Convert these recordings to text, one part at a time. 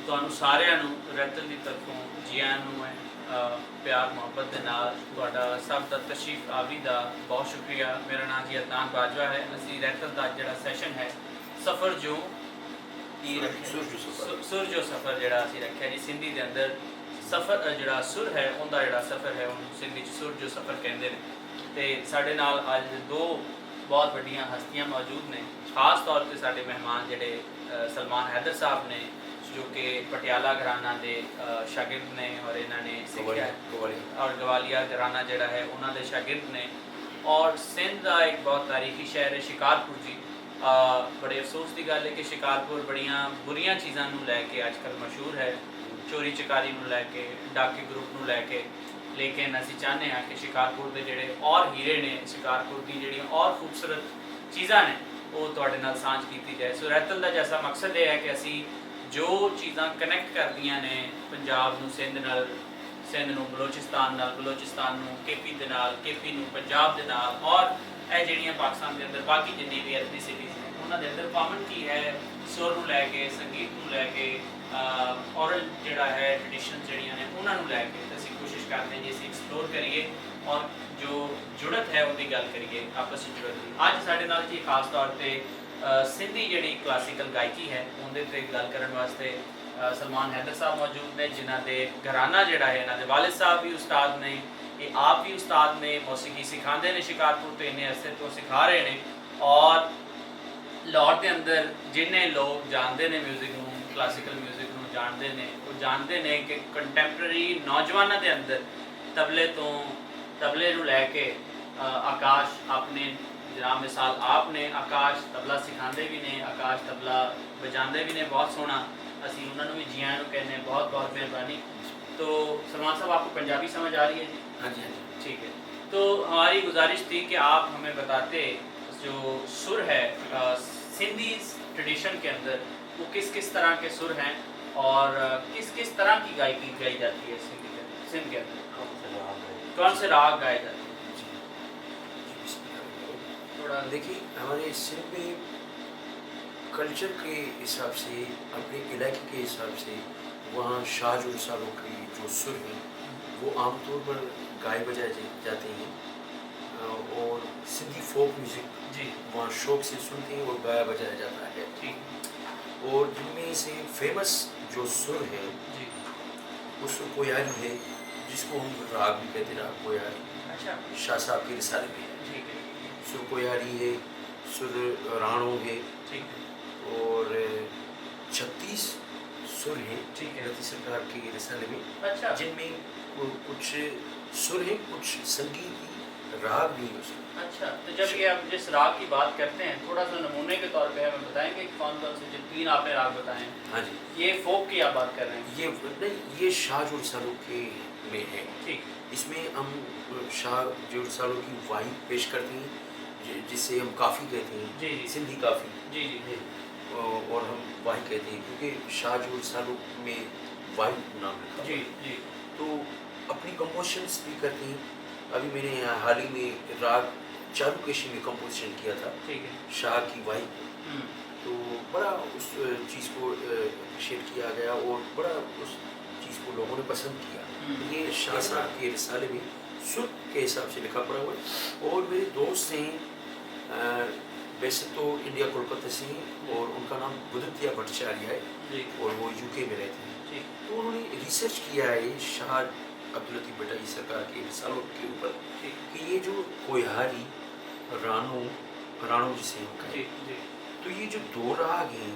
ਤੁਹਾਨੂੰ ਸਾਰਿਆਂ ਨੂੰ ਰਤਨ ਦੀ ਤਰਫੋਂ ਜੀ ਆਇਆਂ ਨੂੰ ਹੈ ਪਿਆਰ ਮੁਹੱਬਤ ਦੇ ਨਾਲ ਤੁਹਾਡਾ ਸਭ ਦਾ ਤਸ਼ਰੀਫ ਆਵਰੀ ਦਾ ਬਹੁਤ ਸ਼ੁਕਰੀਆ। ਮੇਰਾ ਨਾਮ ਜੀ ਅਦਨਾਨ ਬਾਜਵਾ ਹੈ। ਅਸੀਂ ਰਤਨ ਦਾ ਜਿਹੜਾ ਸੈਸ਼ਨ ਹੈ ਸਫ਼ਰ ਜੋ ਸੁਰ ਜੋ ਸਫ਼ਰ ਜਿਹੜਾ ਅਸੀਂ ਰੱਖਿਆ ਜੀ ਸਿੰਧੀ ਦੇ ਅੰਦਰ ਸਫ਼ਰ ਜਿਹੜਾ ਸੁਰ ਹੈ ਉਹਦਾ ਜਿਹੜਾ ਸਫ਼ਰ ਹੈ ਉਹਨੂੰ ਸਿੰਧੀ 'ਚ ਸੁਰ ਜੋ ਸਫ਼ਰ ਕਹਿੰਦੇ ਨੇ। ਤੇ ਸਾਡੇ ਨਾਲ ਅੱਜ ਦੋ ਬਹੁਤ ਵੱਡੀਆਂ ਹਸਤੀਆਂ ਮੌਜੂਦ ਨੇ। ਖਾਸ ਤੌਰ ਤੇ ਸਾਡੇ ਮਹਿਮਾਨ ਜਿਹੜੇ सलमान हैदर साहब ने जो कि पटियाला घराना के शागिर्द ने और इन्होंने सीखा और गवालिया घराना जोड़ा है उन्होंने शागिर्द ने। और सिंध का एक बहुत तारीखी शहर है शिकारपुर जी। बड़े अफसोस की गल है कि शिकारपुर बड़िया बुरियां चीज़ों लैके अजकल मशहूर है, चोरी चकारी लैके डाके ग्रुप लैके। लेकिन असी चाहते हैं कि शिकारपुर के जोड़े और हीरे ने शिकारपुर की जी और खूबसूरत चीज़ा ने वो तुहाडे नाल सांझ की जाए। सो रैतल का जैसा मकसद यह है कि असी जो चीज़ां कनैक्ट करदियां ने पंजाब नूं सिंध नाल, सिंध नूं बलोचिस्तान नाल, बलोचिस्तान नूं केपी दे नाल, केपी नूं पंजाब दे नाल और यह जिहड़ियां पाकिस्तान के अंदर बाकी जिन्नी भी एथनीसिटीज़ ने उन्हां दे अंदर कॉमन की है सुर नूं लैके संगीत नूं लैके औरल जिहड़ा है ट्रडिशन जिहड़ियां ने उन्हां नूं लैके असीं कोशिश करते हैं जी असीं एक्सप्लोर करिए और जो जुड़त है उसकी गल करिए आपस में जुड़त की। अज साडे नाल जी खास तौर पर सिंधी जिहड़ी क्लासिकल गायकी है उहदे ते गल करन वास्ते सलमान हैदर साहब मौजूद ने जिन्हां दे घराना जिहड़ा है इन्हां दे वालिद साहब भी उस्ताद ने, ये आप भी उस्ताद ने, मौसीकी सिखाते हैं शिकारपुर तो इन्ने अरसे तो सिखा रहे हैं। और लाहौर के अंदर जिन्ने लोग जानते हैं म्यूजिक नूं क्लासिकल म्यूजिक नूं जानते हैं वो जानते हैं कि कंटैंपररी नौजवानों के अंदर तबले नूं लैके आकाश अपने जनाब मिसाल आपने आकाश तबला सिखाते भी ने, आकाश तबला बजाते भी ने बहुत सोहना। असी उन्होंने भी जी आयन नूं कहने बहुत बहुत मेहरबानी। तो सलमान साहब आपको पंजाबी समझ आ रही है जी? हाँ जी, हाँ जी, ठीक है। तो हमारी गुजारिश थी कि आप हमें बताते जो सुर है सिंधी ट्रेडिशन के अंदर वो किस किस तरह के सुर हैं और किस किस तरह की गायकी गाई जाती है सिंध के अंदर, कौन से राग गाए जाते हैं? थोड़ा देखिए हमारे सिंध में कल्चर के हिसाब से अपने इलाके के हिसाब से वहाँ शाज और सालों के जो सुर हैं वो आमतौर पर गाए बजाए जाते हैं और सिंधी फोक म्यूज़िक जी वहाँ शौक से सुनते हैं और गाया बजाया जाता है। ठीक। और जिनमें से फेमस जो सुर है जी वो सुर कोयारी है जिसको हम राग भी कहते हैं, राग कोयारी। अच्छा। शाह साहब के रिसाले में है। ठीक है। सुर कोयारी है, सुर राणो है ठीक है। और 36 सुर हैं ठीक है। रति सरकार के रिसाले में। अच्छा। जिनमें कुछ सुर हैं, कुछ संगीत राग भी है उसमें। अच्छा, तो जब ये आप जिस राग की बात करते हैं थोड़ा सा नमूने के तौर पे हमें बताएंगे कि कौन कौन से जो तीन आपने राग बताए? हाँ जी, ये फोक की आप बात कर रहे हैं? ये नहीं, ये शाह जोड़ सालों के में है। ठीक। इसमें हम शाह जोड़ सालों की वाही पेश करते हैं जिससे हम काफ़ी कहते हैं। जी जी। सिंधी काफ़ी। जी जी। और हम वाही कहते हैं क्योंकि शाह जोड़ सालों में वाही नाम रखा जी जी। तो अपनी कंपोजिशंस भी करते हैं। अभी मैंने यहाँ हाल ही में राग चारुकेशी में कंपोजिशन किया था। ठीक है। शाह की वाही। तो बड़ा उस चीज़ को अप्रिशिएट किया गया और बड़ा उस चीज़ को लोगों ने पसंद किया। ये शाह साहब के रिसाले में सुर के हिसाब से लिखा पड़ा हुआ है। और मेरे दोस्त हैं वैसे तो इंडिया कोलकाता से और उनका नाम बुद्धत्या भट्टाचार्य है और वो यूके में रहते हैं। तो उन्होंने रिसर्च किया है शाह अब्दुल लतीफ़ भट्टाचार्य सरकार के रिसालों के ऊपर कि ये जो कोयारी राणो जिसे हम कहें, तो ये जो दो राग हैं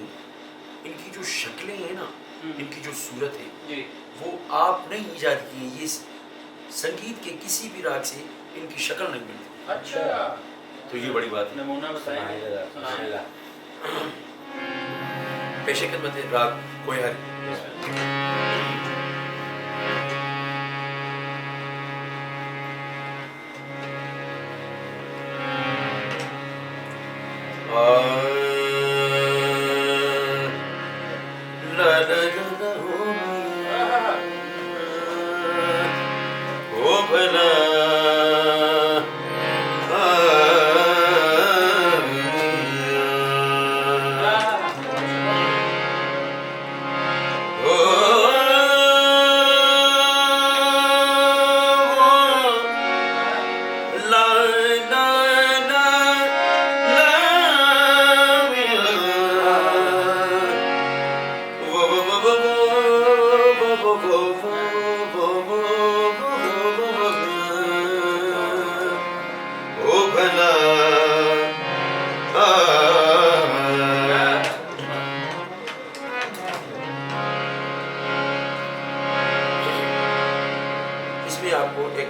इनकी जो शक्लें हैं ना, इनकी जो सूरत है वो आपने ईजाद की है। ये संगीत के किसी भी राग से इनकी शक्ल नहीं मिलती। अच्छा, तो ये बड़ी बात है। नमूना बताएं। पेशे खिदमत है राग कोयारी। Oh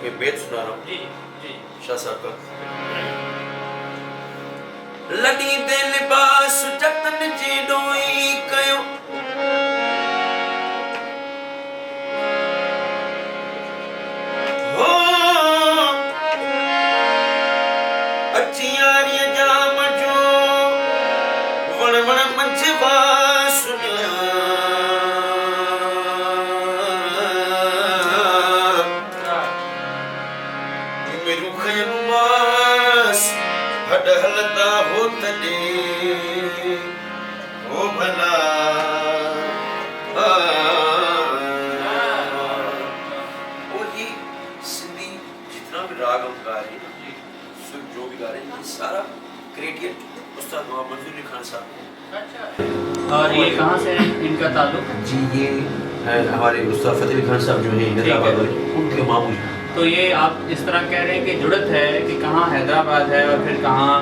एक मैं बेत सुना रहा हूँ जी जी शाह साहब का। लड़ी दे लिबास जतन जी डोई कयो, हो अचियारिया जाम जो वण वण मंझवा सुनिया, मेरू खयमास हड हलता हो तने ओ भला और ये सिंधी जितना भी राग हम गा रहे हैं ना, सुर जो भी गा रहे हैं, ये सारा क्रिएटिव उस्ताद मोहम्मद मंजूर अली खान साहब को। अच्छा, और ये कहाँ से है इनका ताल्लुक? जी ये हमारे उस्ताद फतेह अली खान साहब जो हैं हैदराबाद वाले, उनके मामू जी। तो ये आप इस तरह कह रहे हैं कि जुड़त है कि कहाँ हैदराबाद है और फिर कहाँ,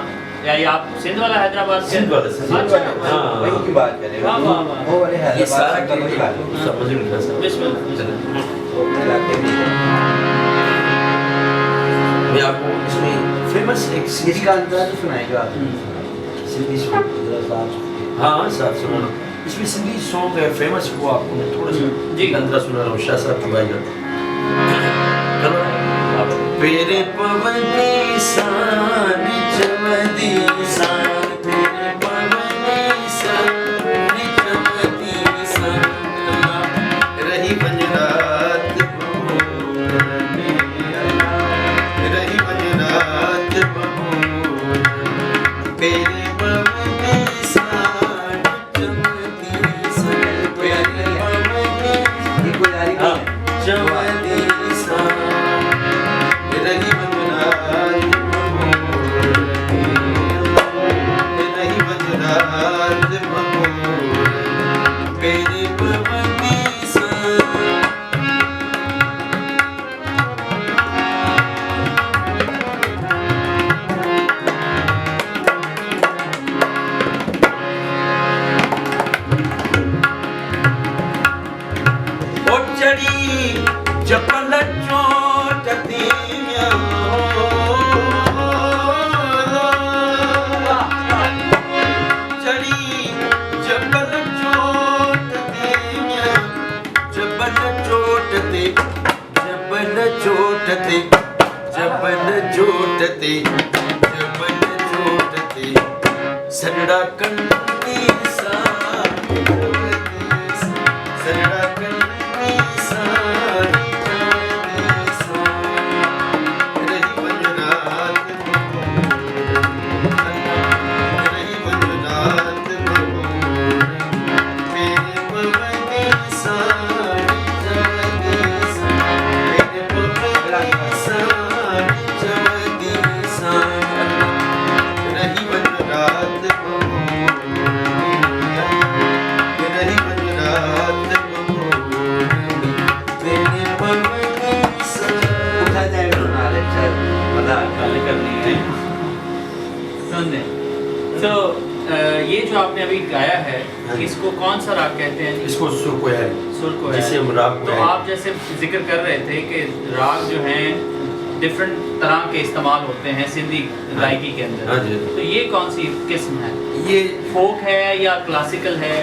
या ये आप सिंध वाला हैदराबाद से? सिंध वाला, सिंध वाला। अच्छा, हाँ, वही की बात करें। वाह वाह वाह। वो वाले ये हैदराबाद सारा का वही क्रिएटिव बात है। उस्ताद मंजूर अली खान साहब। बिस्मिल्लाह। तो अपने इलाके में मैं आपको इसमें फेमस एक इसका अंदाज सुनाएगा आप। सिंधी सॉन्ग जरा साफ। हाँ साहब सुना, इसमें सिंधी सॉन्ग है फेमस, वो आपको मैं थोड़ा सा जी। अंदर सुना रहा हूँ। शाह साहब की आवाज़ चलो पेरे पवन सान चमदी सान, पेरे पवन सान चमदी सान, रही बंजरात रही बंजरात पेरे पवन सान चमदी सान, पेरे पवन ये कोई यारी नहीं है। चमदी सान, रही बंजरात रही बंजरात पेरे पवन सान। ओ चढ़ी जपल चोट तीमिया, चढ़ी जपल चोट तीमिया, जबल चोट ते जबल चोट ते जबल चोट ते जबल चोट ते सनड़ा कंदी सा, सनड़ा कंदी सा, रही बंजरात रही बंजरात मेरे पवनी सा, जमदी सा, मेरे पवनी सा, जमदी सा, रही बंजरात रही बंजरात मेरे पवनी सा। उठा जाएगा ना लेक्चर बता गाली करनी है। सुन दें। तो ये जो आपने अभी गाया है, इसको कौन सा राग कहते हैं? इसको सुर को है, सुर को है। जिसे हम राग को तो है। आप जैसे जिक्र कर रहे थे कि राग जो हैं डिफरेंट तरह के इस्तेमाल होते हैं सिंधी गायकी के अंदर। हाँ जी। तो ये कौन सी किस्म है? ये फोक है या क्लासिकल है?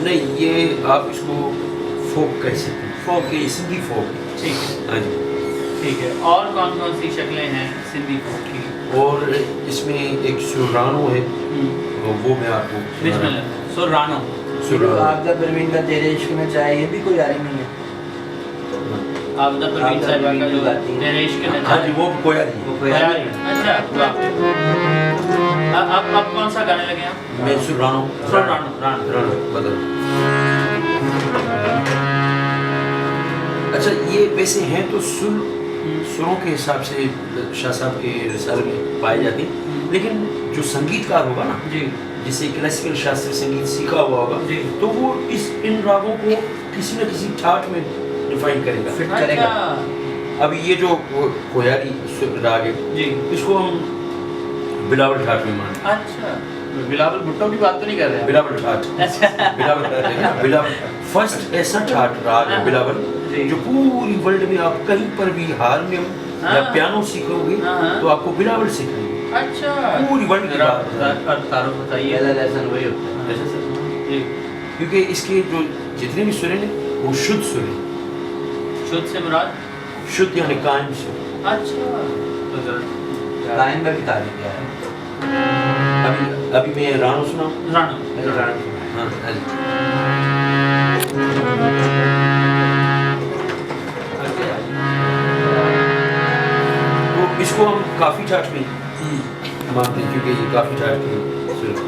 नहीं, ये आप इसको फोक कह सकते हैं, फोक ये सिंधी फोक। ठीक है, हाँ जी। ठीक है। और कौन कौन सी शक्लें हैं सिंधी फोक की? और इसमें एक सुरानो है, वो मैं आपको बिस्मिल्लाह। सो रानो। सुरानो। आपदा परवीन का तेरे इश्क में चाहे ये भी कोई यारी नहीं है। आपदा परवीन साहिबा का जो गाती हैं। तेरे इश्क में हाँ जी, वो कोया जी। वो कोई यारी तैयारी। अच्छा, वाह। अब कौन सा गाने लगे आप? मैं सुरानो। सो रानो, रानो। सुरानो बदल। अच्छा, ये वैसे हैं तो सुरों के हिसाब से शाह साहब के रिसाले में पाए जाते हैं, लेकिन जो संगीतकार होगा ना, जी जिसे क्लासिकल शास्त्रीय संगीत सीखा हुआ होगा, जी। तो वो इन रागों को किसी न किसी ठाट में डिफाइन करेगा, फिट करेगा। अच्छा। अभी ये जो कोयारी राग है, जी। इसको हम बिलावल ठाट में मानते हैं। अच्छा, बिलावल भुट्टो की बात तो नहीं कर रहे हैं? बिलावल ठाट, अच्छा। बिलावल ठाट है ना, बिलावल फर्स्ट ऐसा ठाट राग है बिलावल, जी। जो पूरी वर्ल्ड में आप कहीं पर भी हारमोनियम हाँ। या पियानो सीखोगे हाँ। तो आपको बिलावल सिखाएंगे। अच्छा, पूरी वर्ल्ड की बात है। तारुफ बताइए। पहला लेसन वही होता है। ऐसा सर, जी, क्योंकि इसके जो जितने भी सुर हैं वो शुद्ध सुर हैं। शुद्ध से मुराद? शुद्ध यानी कायम सुर। अच्छा, तो जरा गायन में भी तारीफ किया है। अभी मैं रानो सुनाऊं? राणा। मैंने गाना सुना है। हाँ, अली। तो इसको हम काफी ठाट में मानते हैं, क्योंकि ये काफी ठाट की सुर है।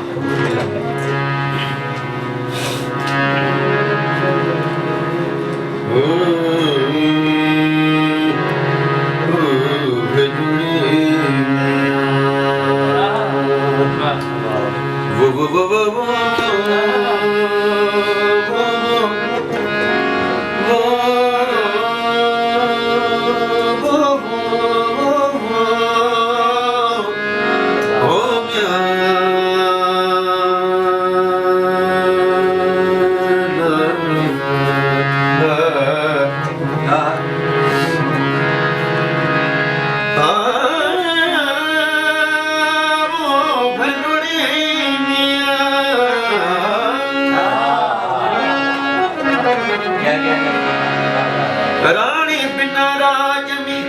रानी बिना राज में,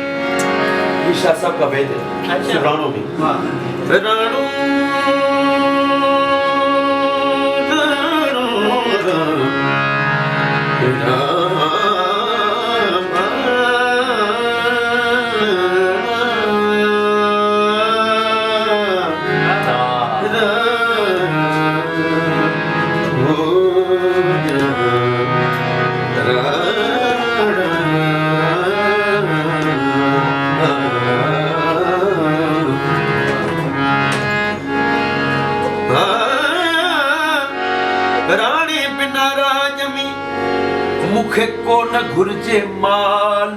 ये शाह साहब का वेद है। अच्छा। रानों में रानू रानी बिना राजमी मुखे को न घुरजे माल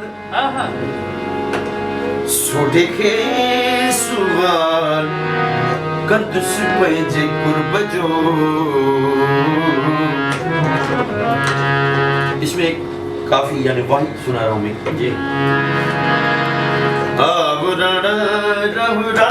सुडेखे सुवाल कंदुस पैजे कुर्बजो। इसमें एक काफी यानी वाही सुना रहा हूँ मैं जी। आवरण रहुरा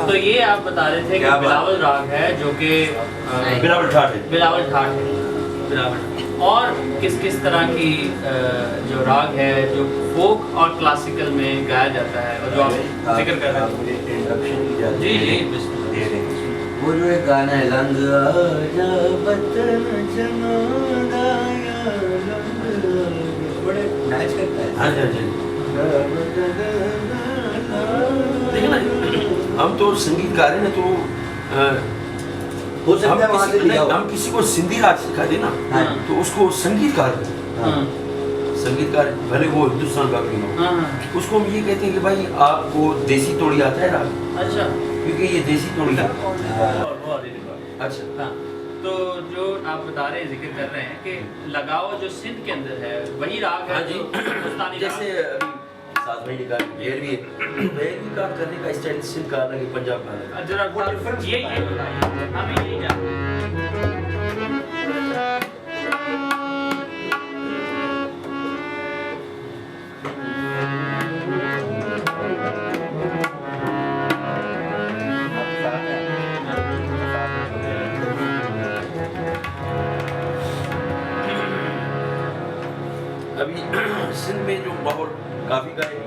तो ये आप बता रहे थे कि बिलावल राग है जो कि बिलावल ठाट है। बिलावल ठाट है। बिलावल। और किस किस तरह की जो राग है जो फोक और क्लासिकल में गाया जाता है और जो आप जिक्र कर रहे हैं। जी जी वो जो एक गाना है रंग आजा बतन जमादाया बड़े मैच करता है। हाँ जी देखिए ना, हम तो संगीतकार हैं ना, तो हो सकता है वहाँ से लिया हो। हम किसी को सिंधी राग सिखा देना तो उसको संगीतकार संगीतकार भले वो हिंदुस्तान का क्यों हो, उसको हम ये कहते हैं कि भाई आपको देसी तोड़ी आता है राग। अच्छा। क्योंकि ये देसी थोड़ी है। बहुत ही अच्छा हाँ, तो जो आप बता रहे हैं, जिक्र कर रहे हैं कि लगाओ जो सिंध के अंदर है वही राग है। हाँ जी, जो हिंदुस्तानी जैसे राग। अभी 7 महीने का भैरवी है, भैरवी का करने का स्टाइल सिंध का अलग है, पंजाब का अलग है। जरा ये बताइए, हमें यही जानना है। अभी सिंध में जो माहौल काफी का है,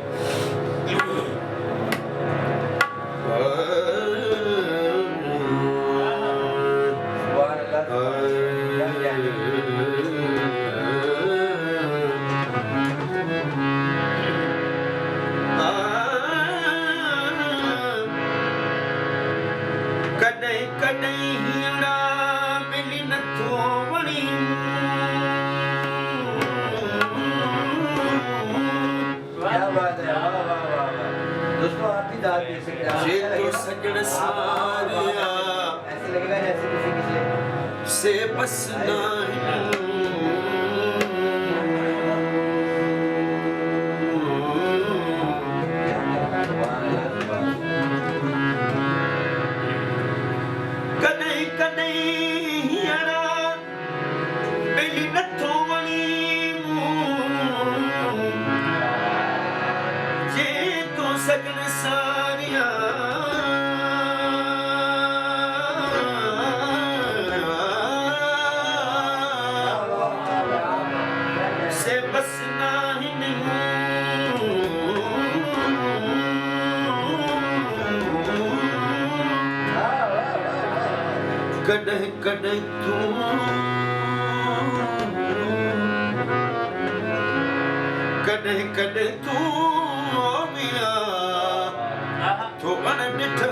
कॾहिं कॾहिं हीअड़ा मिली नथो वणी क्या बात है, वाह वाह वाह वाह। दोस्तों आप भी दाद दे सकते हैं। जे ऐसा तो लगेगा- सजण सारिया ऐसे लगेगा जैसे किसी से बस नाही कॾहिं कॾहिं हीअड़ा मिली नथो वणी जे तो सजण सारिया से बस नाही कॾहिं कॾहिं तूं कॾहिं कॾहिं तूं मिया तो अण ॾिठा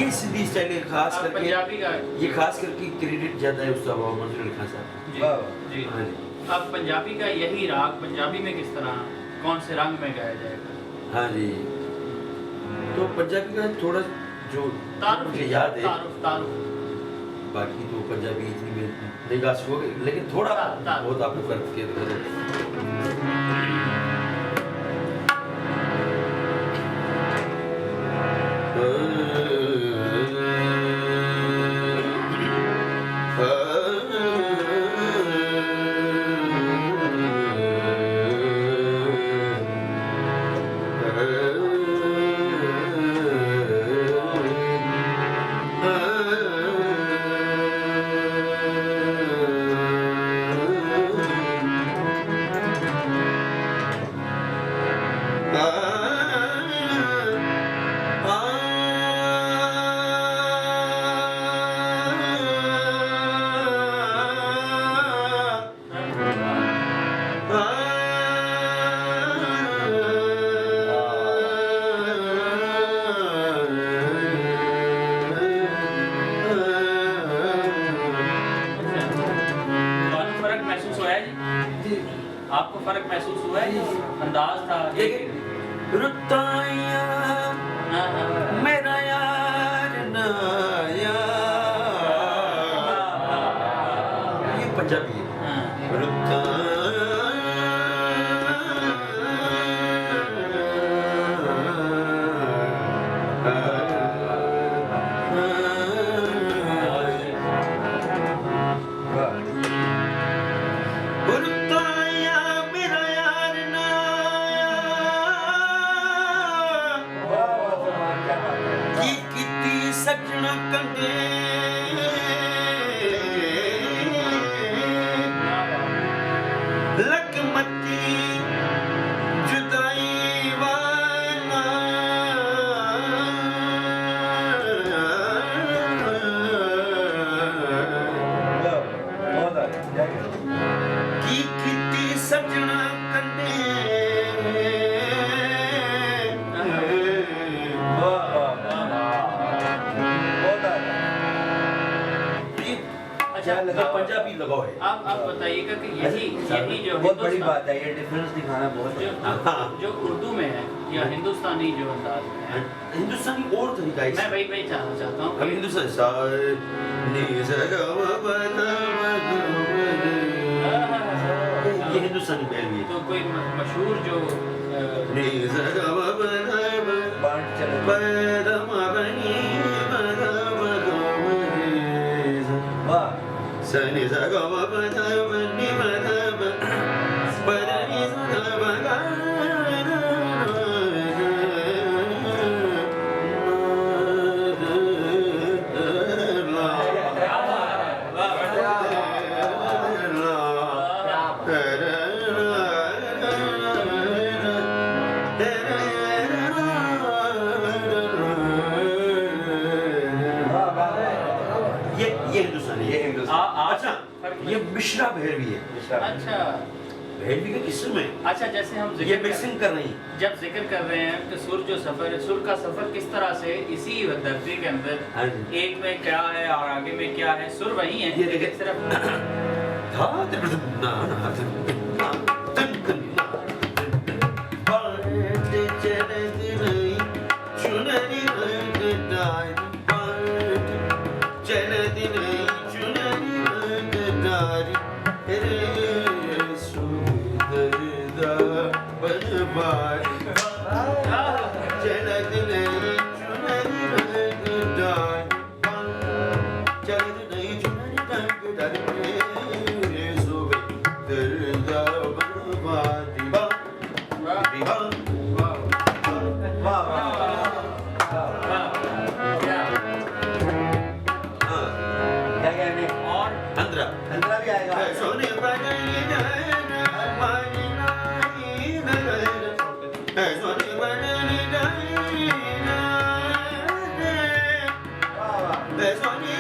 ये सिंधी स्टाइल है, खास और करके पंजाबी का ये खास करके क्रेडिट ज्यादा है उसका मंजूर अली खान साहब। जी वाह। जी। हाँ जी। अब पंजाबी का यही राग पंजाबी में किस तरह, कौन से रंग में गाया जाएगा? हाँ जी, तो पंजाबी का थोड़ा जो तारुफ मुझे याद है, तारुफ बाकी तो पंजाबी इतनी में नहीं गा सकोगे, लेकिन थोड़ा बहुत आपको फर्क किया आपको फर्क महसूस हुआ है? अंदाज था रुताया मेरा यार नाया, ये पंजाबी है। रुताया मेरा यार नाया, की कीती सजना कंदे लकमती जुदाई वाला, की कीती सजना कंदे क्या लगा? पंजाबी लगाव है। आप बताइएगा कि यही जो बहुत बड़ी हिंदुस्तान- बात है, ये डिफरेंस दिखाना बहुत जो उर्दू में है या हिंदुस्तानी जो अंदाज में है, हिंदुस्तानी और तरीका है। मैं वही जानना चाहता हूँ हम कि- हिंदुस्तानी सा नी सा गा मा पा धा मा गा मा रे। ये हिंदुस्तानी पहलवी है। तो कोई मशहूर जो नी सा गा मा पा धा मा बांट चलो। पा धा मा पा नी मा धा मा गा मा रे सा। वाह, सा नी सा गा मा पा धा मा नी मा धा मा पा धा नी सा धा मा गा ये हिंदुस्तानी ये हिंदुस्तान। अच्छा ये मिश्रा भैरवी है। अच्छा भैरवी का किस्म है। अच्छा, जैसे हम ये जिक्र मिक्सिंग कर रही है। जब जिक्र कर रहे हैं कि सुर जो सफर है, सुर का सफर किस तरह से इसी धरती के अंदर हाँ जी। एक में क्या है और आगे में क्या है, सुर वही है, ये लेकिन सिर्फ धा ते ना ना ना तन तन बात चले नहीं चुनरी रंग डाई बात चले नहीं चुनरी रंग डाई रे सुंदरदा बनवाई चले नहीं चुनरी रंग डाई चले नहीं चुनरी रंग डाई रे सुंदरदा बनवाई बा बा वाह, वाह, क्या हाँ क्या कहने? और अंदर अंदर भी आएगा। सोने बनी जाना मानी नहीं नगर सोने बनी जाना वाह, वाह। सोने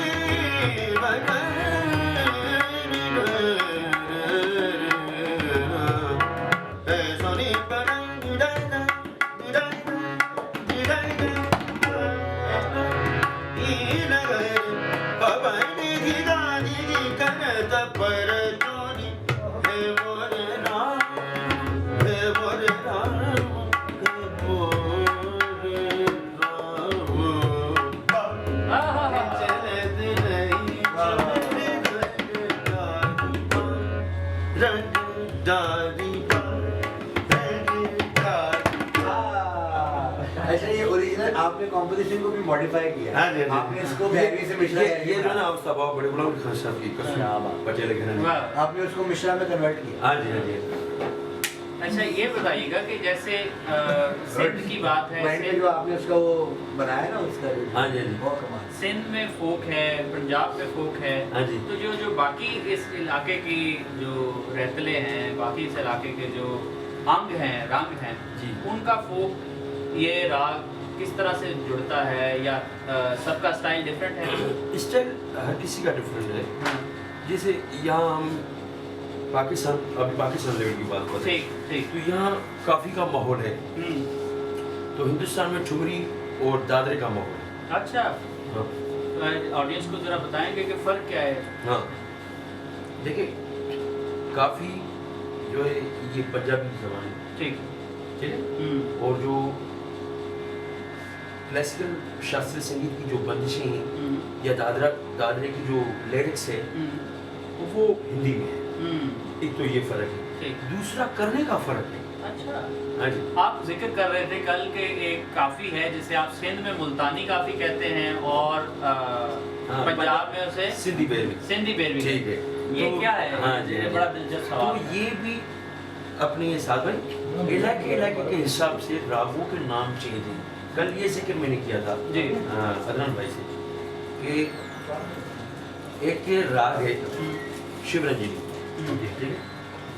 बनी सोने बनी जाना पर जोनी हे मोर राम हे मोर राम हे मोर राम चले नहीं रंग डाली अच्छा, ये ओरिजिनल आपने कॉम्पोजिशन को भी मॉडिफाई किया। हाँ जी, हाँ जी। आपने इसको भैरवी से मिश्रा ये जो है ना आप सभा बड़े गुलाम खान साहब की क्या बात। पटेल घराने वाह। आपने उसको मिश्रा में कन्वर्ट किया। हाँ जी हाँ जी अच्छा, ये बताइएगा कि जैसे सिंध की बात है, Mind में जो आपने उसका वो बनाया ना उसका हाँ जी, हाँ जी। बहुत कमाल। सिंध में फोक है, पंजाब में फोक है, हाँ जी। तो जो बाकी इस इलाके की जो रहतले हैं, बाकी इस इलाके के जो अंग हैं, रंग हैं, जी। उनका फोक, ये राग किस तरह से जुड़ता है, या सबका स्टाइल डिफरेंट है? स्टाइल हर किसी का डिफरेंट है। हाँ, जैसे यहाँ हम पाकिस्तान अभी पाकिस्तान लेवल की बात करें ठीक ठीक। तो यहाँ काफ़ी का माहौल है। हम्म, तो हिंदुस्तान में ठुमरी और दादरे का माहौल है। अच्छा, हाँ ऑडियंस को जरा बताएंगे कि फ़र्क क्या है? हाँ देखिए काफ़ी जो है ये पंजाबी ज़बान है, ठीक। ठीक है। और जो क्लासिकल शास्त्रीय संगीत की जो बंदिशें हैं या दादरे की जो लिरिक्स है तो वो हिंदी में है। एक तो ये फर्क है, ठीक। दूसरा करने का फर्क है। अच्छा, हाँ जी आप जिक्र कर रहे थे कल के एक काफ़ी है जिसे आप सिंध में मुल्तानी काफ़ी कहते हैं और पंजाब में उसे सिंधी बेरवी। सिंधी बेरवी। ठीक है। ये तो- क्या है? हाँ जी, ये हाँ जी। बड़ा दिलचस्प सवाल तो है। ये भी अपने साथ में इलाके के हिसाब से रागों के नाम चेंज हैं। कल ये जिक्र मैंने किया था जी। अदनान भाई से कि एक ये राग है शिवरंजनी, ठीक है।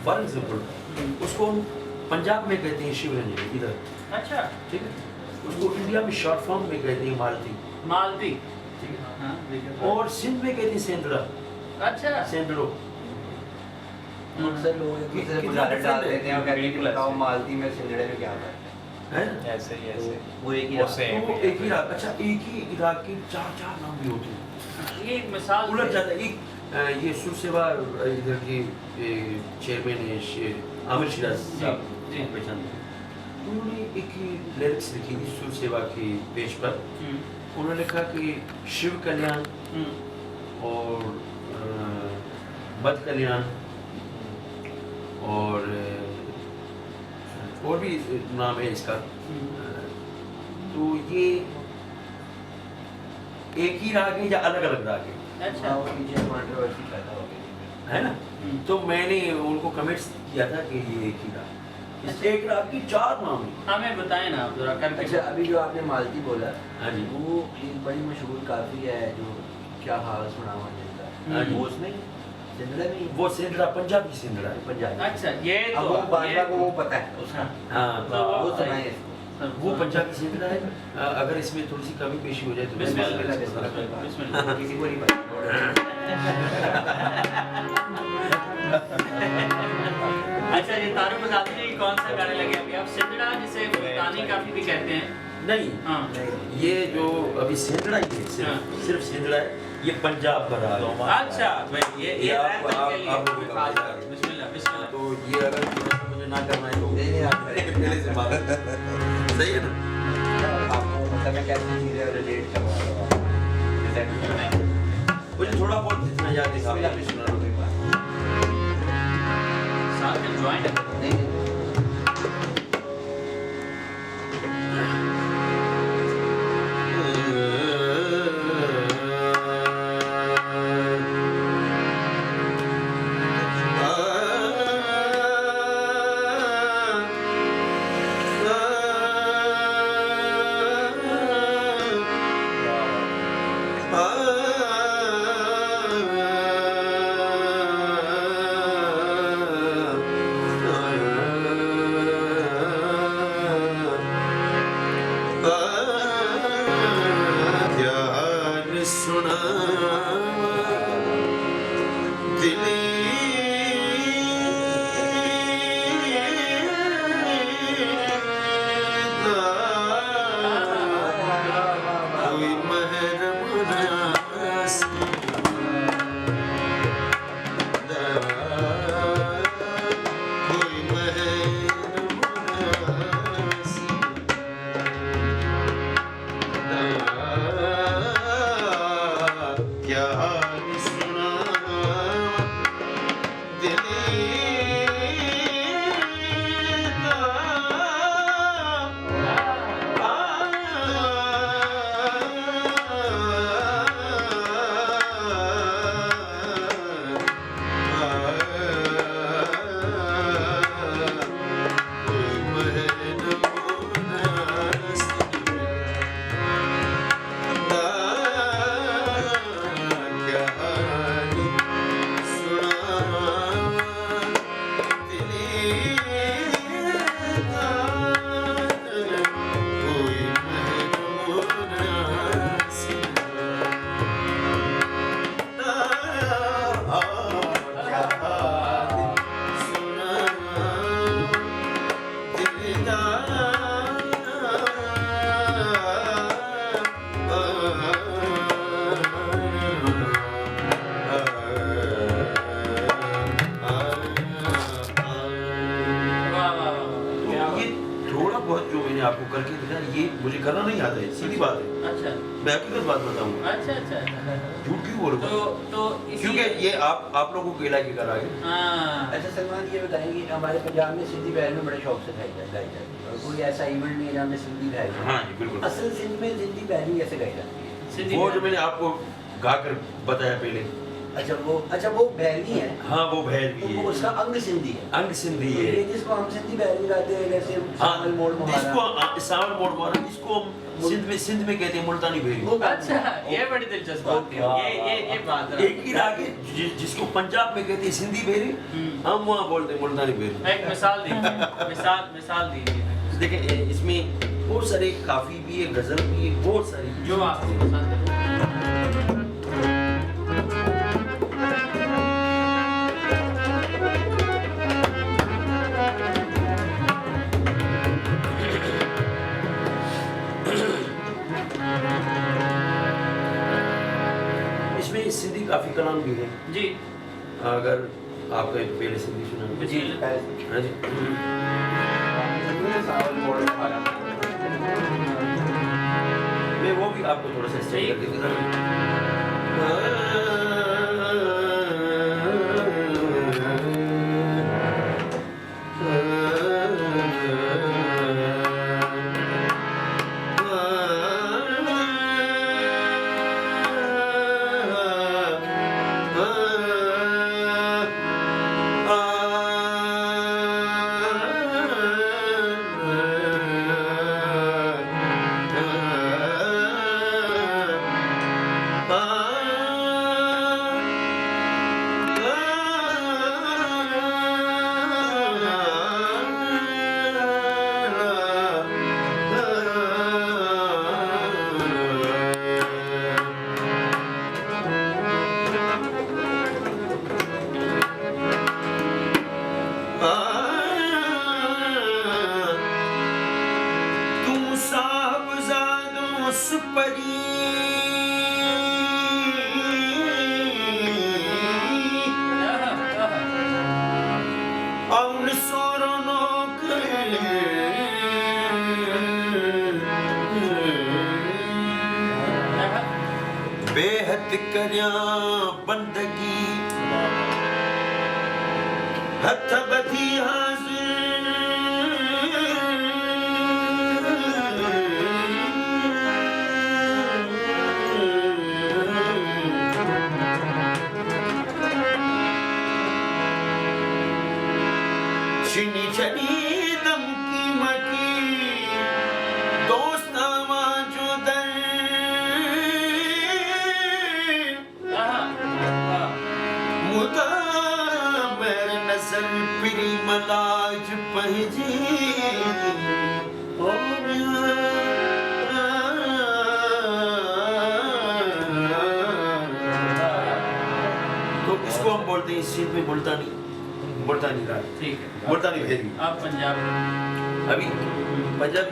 फॉर एग्जाम्पल उसको हम पंजाब में कहते हैं शिवरंजनी इधर, अच्छा, ठीक है। उसको इंडिया में शॉर्ट फॉर्म में कहते हैं मालती, मालती। ठीक है। हाँ, जिक्र और सिंध में कहते हैं सेंदड़ा, अच्छा, सेंदड़ो। अक्सर लोग एक दूसरे को कितना डाल different है? देते हैं और कहते हैं कि बिल्कुल बताओ ऐसे। मालती में सिंदड़े में क्या फर्क है। है ऐसे ही ऐसे वो एक ही वो राग। same तो ही एक ही राग, अच्छा एक ही राग के चार चार नाम भी होते हैं, ये एक मिसाल उलझ है। जाता है। ये सुर सेवा इधर के चेयरमैन है आमिर शिराज साहब जी। पहचान, उन्होंने एक लिरिक्स लिखी थी सुर सेवा के पेज पर। उन्होंने लिखा कि शिव कल्याण और बद कल्याण और भी नाम है इसका। तो ये एक ही राग है या अलग अलग राग है? अच्छा, कंट्रोवर्सी पैदा हो गई है ना। तो मैंने उनको कमेंट्स किया था कि ये एक ही राग, इस एक राग की 4 नाम है। हमें बताएं ना आप जरा करके। अच्छा, अभी जो आपने मालती बोला, हाँ जी। वो एक बड़ी मशहूर काफी है जो क्या हाल सुनावा जिंदा, वो उसमें सिंधड़ा में वो सिंधड़ा पंजाबी सिंधड़ा है। पंजाबी। अच्छा, ये अब तो वो बादशाह को ये वो पता है उसका, हाँ, तो वो सुनाए इसको। वो पंजाबी सिंधड़ा है। अगर इसमें थोड़ी सी कमी पेशी हो जाए तो बिस्मिल्लाह, बिस्मिल्लाह, बिस्मिल्लाह। किसी को नहीं पता। अच्छा, ये तारुफ बता दीजिए कौन सा गाने लगे अभी आप? सिंधड़ा जिसे मुल्तानी काफी भी कहते हैं। नहीं, हाँ, ये जो अभी सिंधड़ा ही है, हाँ। सिर्फ सिंधड़ा है, ये पंजाब का राग है। अच्छा भाई, ये ये आप- रैप करके लिए। आप लोगों का बात है। बिस्मिल्लाह, बिस्मिल्लाह। तो ये अगर मुझे ना करना है तो नहीं नहीं, आप पहले से बात सही है ना। आपको मतलब मैं कैसी चीजें रिलेट करवा रहा हूँ। मुझे थोड़ा बहुत जितना याद है साहब आपने सुना लो एक बार। साथ में ज्वाइन है। नहीं नहीं, आपको करके दिखा, ये मुझे करना नहीं आता है, सीधी बात है। अच्छा, मैं हकीकत बात बताऊंगा, अच्छा, अच्छा, अच्छा। झूठ क्यों बोलूंगा? तो क्योंकि ये आप लोगों को इलाके का राग है। हाँ, अच्छा सलमान, ये बताएंगे हमारे पंजाब में सिंधी बहन में बड़े शौक से गाई जाती है, और कोई ऐसा इवेंट नहीं है जहाँ में सिंधी गाई जाए। हाँ जी बिल्कुल। असल सिंध में सिंधी बहन कैसे गाई जाती है? सिंधी वो जो गाने। मैंने आपको गा कर बताया पहले, अच्छा वो बहनी है, हाँ वो भैरवी वो है, उसका अंग सिंधी है। अंग सिंधी ये है। जिसको हम सिंधी बहनी गाते हैं, जैसे सावल मोड़ इसको महारा, सावल मोड़ मारा, इसको हम सिंध में कहते हैं मुल्तानी भेरी। वो अच्छा, ये बड़ी दिलचस्प बात है। ये बात है। एक ही राग है जिसको पंजाब में कहते हैं सिंधी भेरी, हम वहाँ बोलते हैं मुल्तानी भेरी। एक मिसाल दीजिए, मिसाल दीजिए। देखिए इसमें बहुत सारे काफी भी है, गजल भी है, बहुत सारी जो आपको पसंद है। इसमें सिंधी काफ़ी कलाम भी है जी। अगर आपका पहले सिंधी सुना जी। हाँ जी मैं वो भी आपको थोड़ा सा स्टे कर बेहद करया बंदगी हथ बधी चिनी चनी दम की मकी दोस्त जो दर मुदा मेर नजर पिरी मलाज पहजी तो इसको हम बोलते हैं इस चीज में मुल्तानी राग। ठीक है, मुल्तानी भेदी। आप पंजाब अभी पंजाब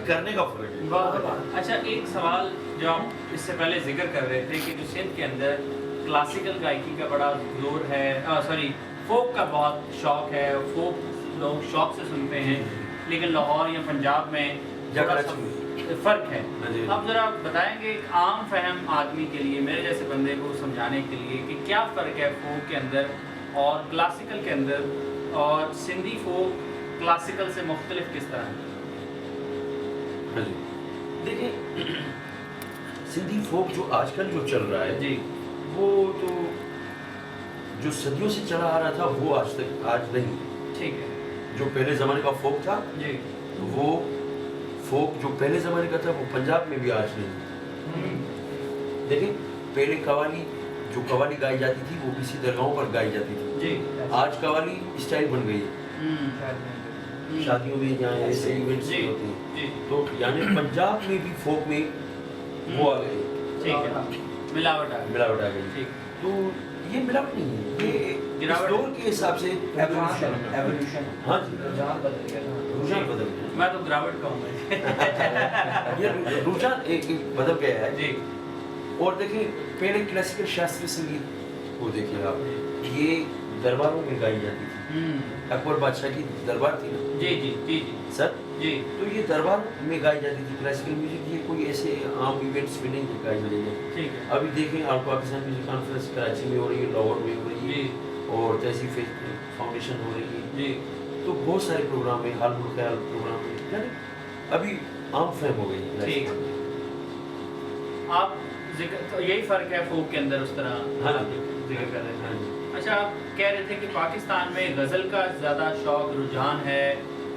करने का फर्क है। अच्छा, एक सवाल जो आप इससे पहले जिक्र कर रहे थे कि जो सिंध के अंदर क्लासिकल गायकी का बड़ा जोर है, सॉरी फोक का बहुत शौक है, फोक लोग शौक से सुनते हैं, लेकिन लाहौर या पंजाब में थोड़ा सा फ़र्क है। आप ज़रा बताएंगे एक आम फहम आदमी के लिए, मेरे जैसे बंदे को समझाने के लिए कि क्या फ़र्क है फोक के अंदर और क्लासिकल के अंदर, और सिंधी फोक क्लासिकल से मुख्तलिफ किस तरह है? देखिए सिंधी फोक जो आजकल जो चल रहा है जी, वो तो जो सदियों से चला आ रहा था वो आज नहीं। ठीक है। जो पहले ज़माने का फोक था जी, वो फोक जो पहले ज़माने का था वो पंजाब में भी आज नहीं। देखिए पहले कवाली गाई जाती थी वो किसी दरगाहों पर गाई जाती थी जी। आज कवाली स्टाइल बन गई है, शादियों में यहाँ ऐसे इवेंट्स होते हैं, तो यानी पंजाब में भी फोक में वो आ गए। ठीक है, मिलावट आ गई। मिलावट आ गई। ठीक। तो ये मिलावट नहीं है, ये गिरावट दौर के हिसाब से एवोल्यूशन हाँ जी रुझान बदल गया ना। रुझान बदल गया। मैं तो गिरावट कहूँगा। ये रुझान एक बदल गया है जी। और देखिए पहले क्लासिकल शास्त्रीय संगीत को देखिए आप, ये दरबारों में गाई जाती थी। अकबर बादशाह की दरबार थी ना। जी जी जी जी सर जी। तो ये दरबार में गाई जाती थी क्लासिकल म्यूजिक, ये कोई ऐसे आम इवेंट्स में नहीं गाई जाती है। ठीक है। अभी देखें all Pakistan music conference Karachi में हो रही है, लाहौर में हो रही है और तहसीफ फाउंडेशन हो रही है जी। तो बहुत सारे प्रोग्राम है, हाल ख्याल प्रोग्राम है, यानी अभी आम फहम हो गई है। ठीक। आप तो यही फर्क है फोक के अंदर उस तरह हाँ आप जिक्र कर रहे थे। हाँ जी। अच्छा, आप कह रहे थे कि पाकिस्तान में गज़ल का ज़्यादा शौक रुझान है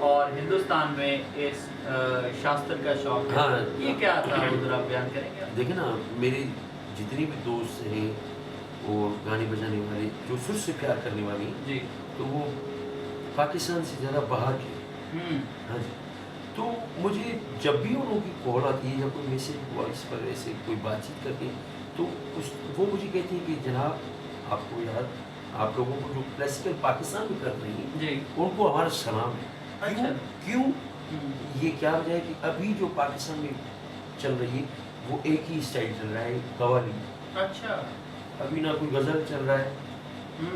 और हिंदुस्तान में इस शास्त्र का शौक है। हाँ। ये क्या था, उधर आप बयान करेंगे आप? देखिए ना, मेरे जितने भी दोस्त हैं और गाने बजाने वाले जो सुर से प्यार करने वाले हैं, जी। तो वो पाकिस्तान से ज़्यादा बाहर के। हाँ जी। तो मुझे जब भी उन लोगों की कॉल आती है या कोई मैसेज वॉइस पर ऐसे कोई बातचीत करते हैं तो वो मुझे कहते हैं कि जनाब आपको यार, आप लोगों को जो क्लासिकल पाकिस्तान में कर रही हैं जी। उनको हमारा सलाम है। अच्छा। क्यों ये क्या वजह है कि अभी जो पाकिस्तान में चल रही है वो एक ही स्टाइल चल रहा है, कव्वाली। अच्छा। अभी ना कोई गज़ल चल रहा है,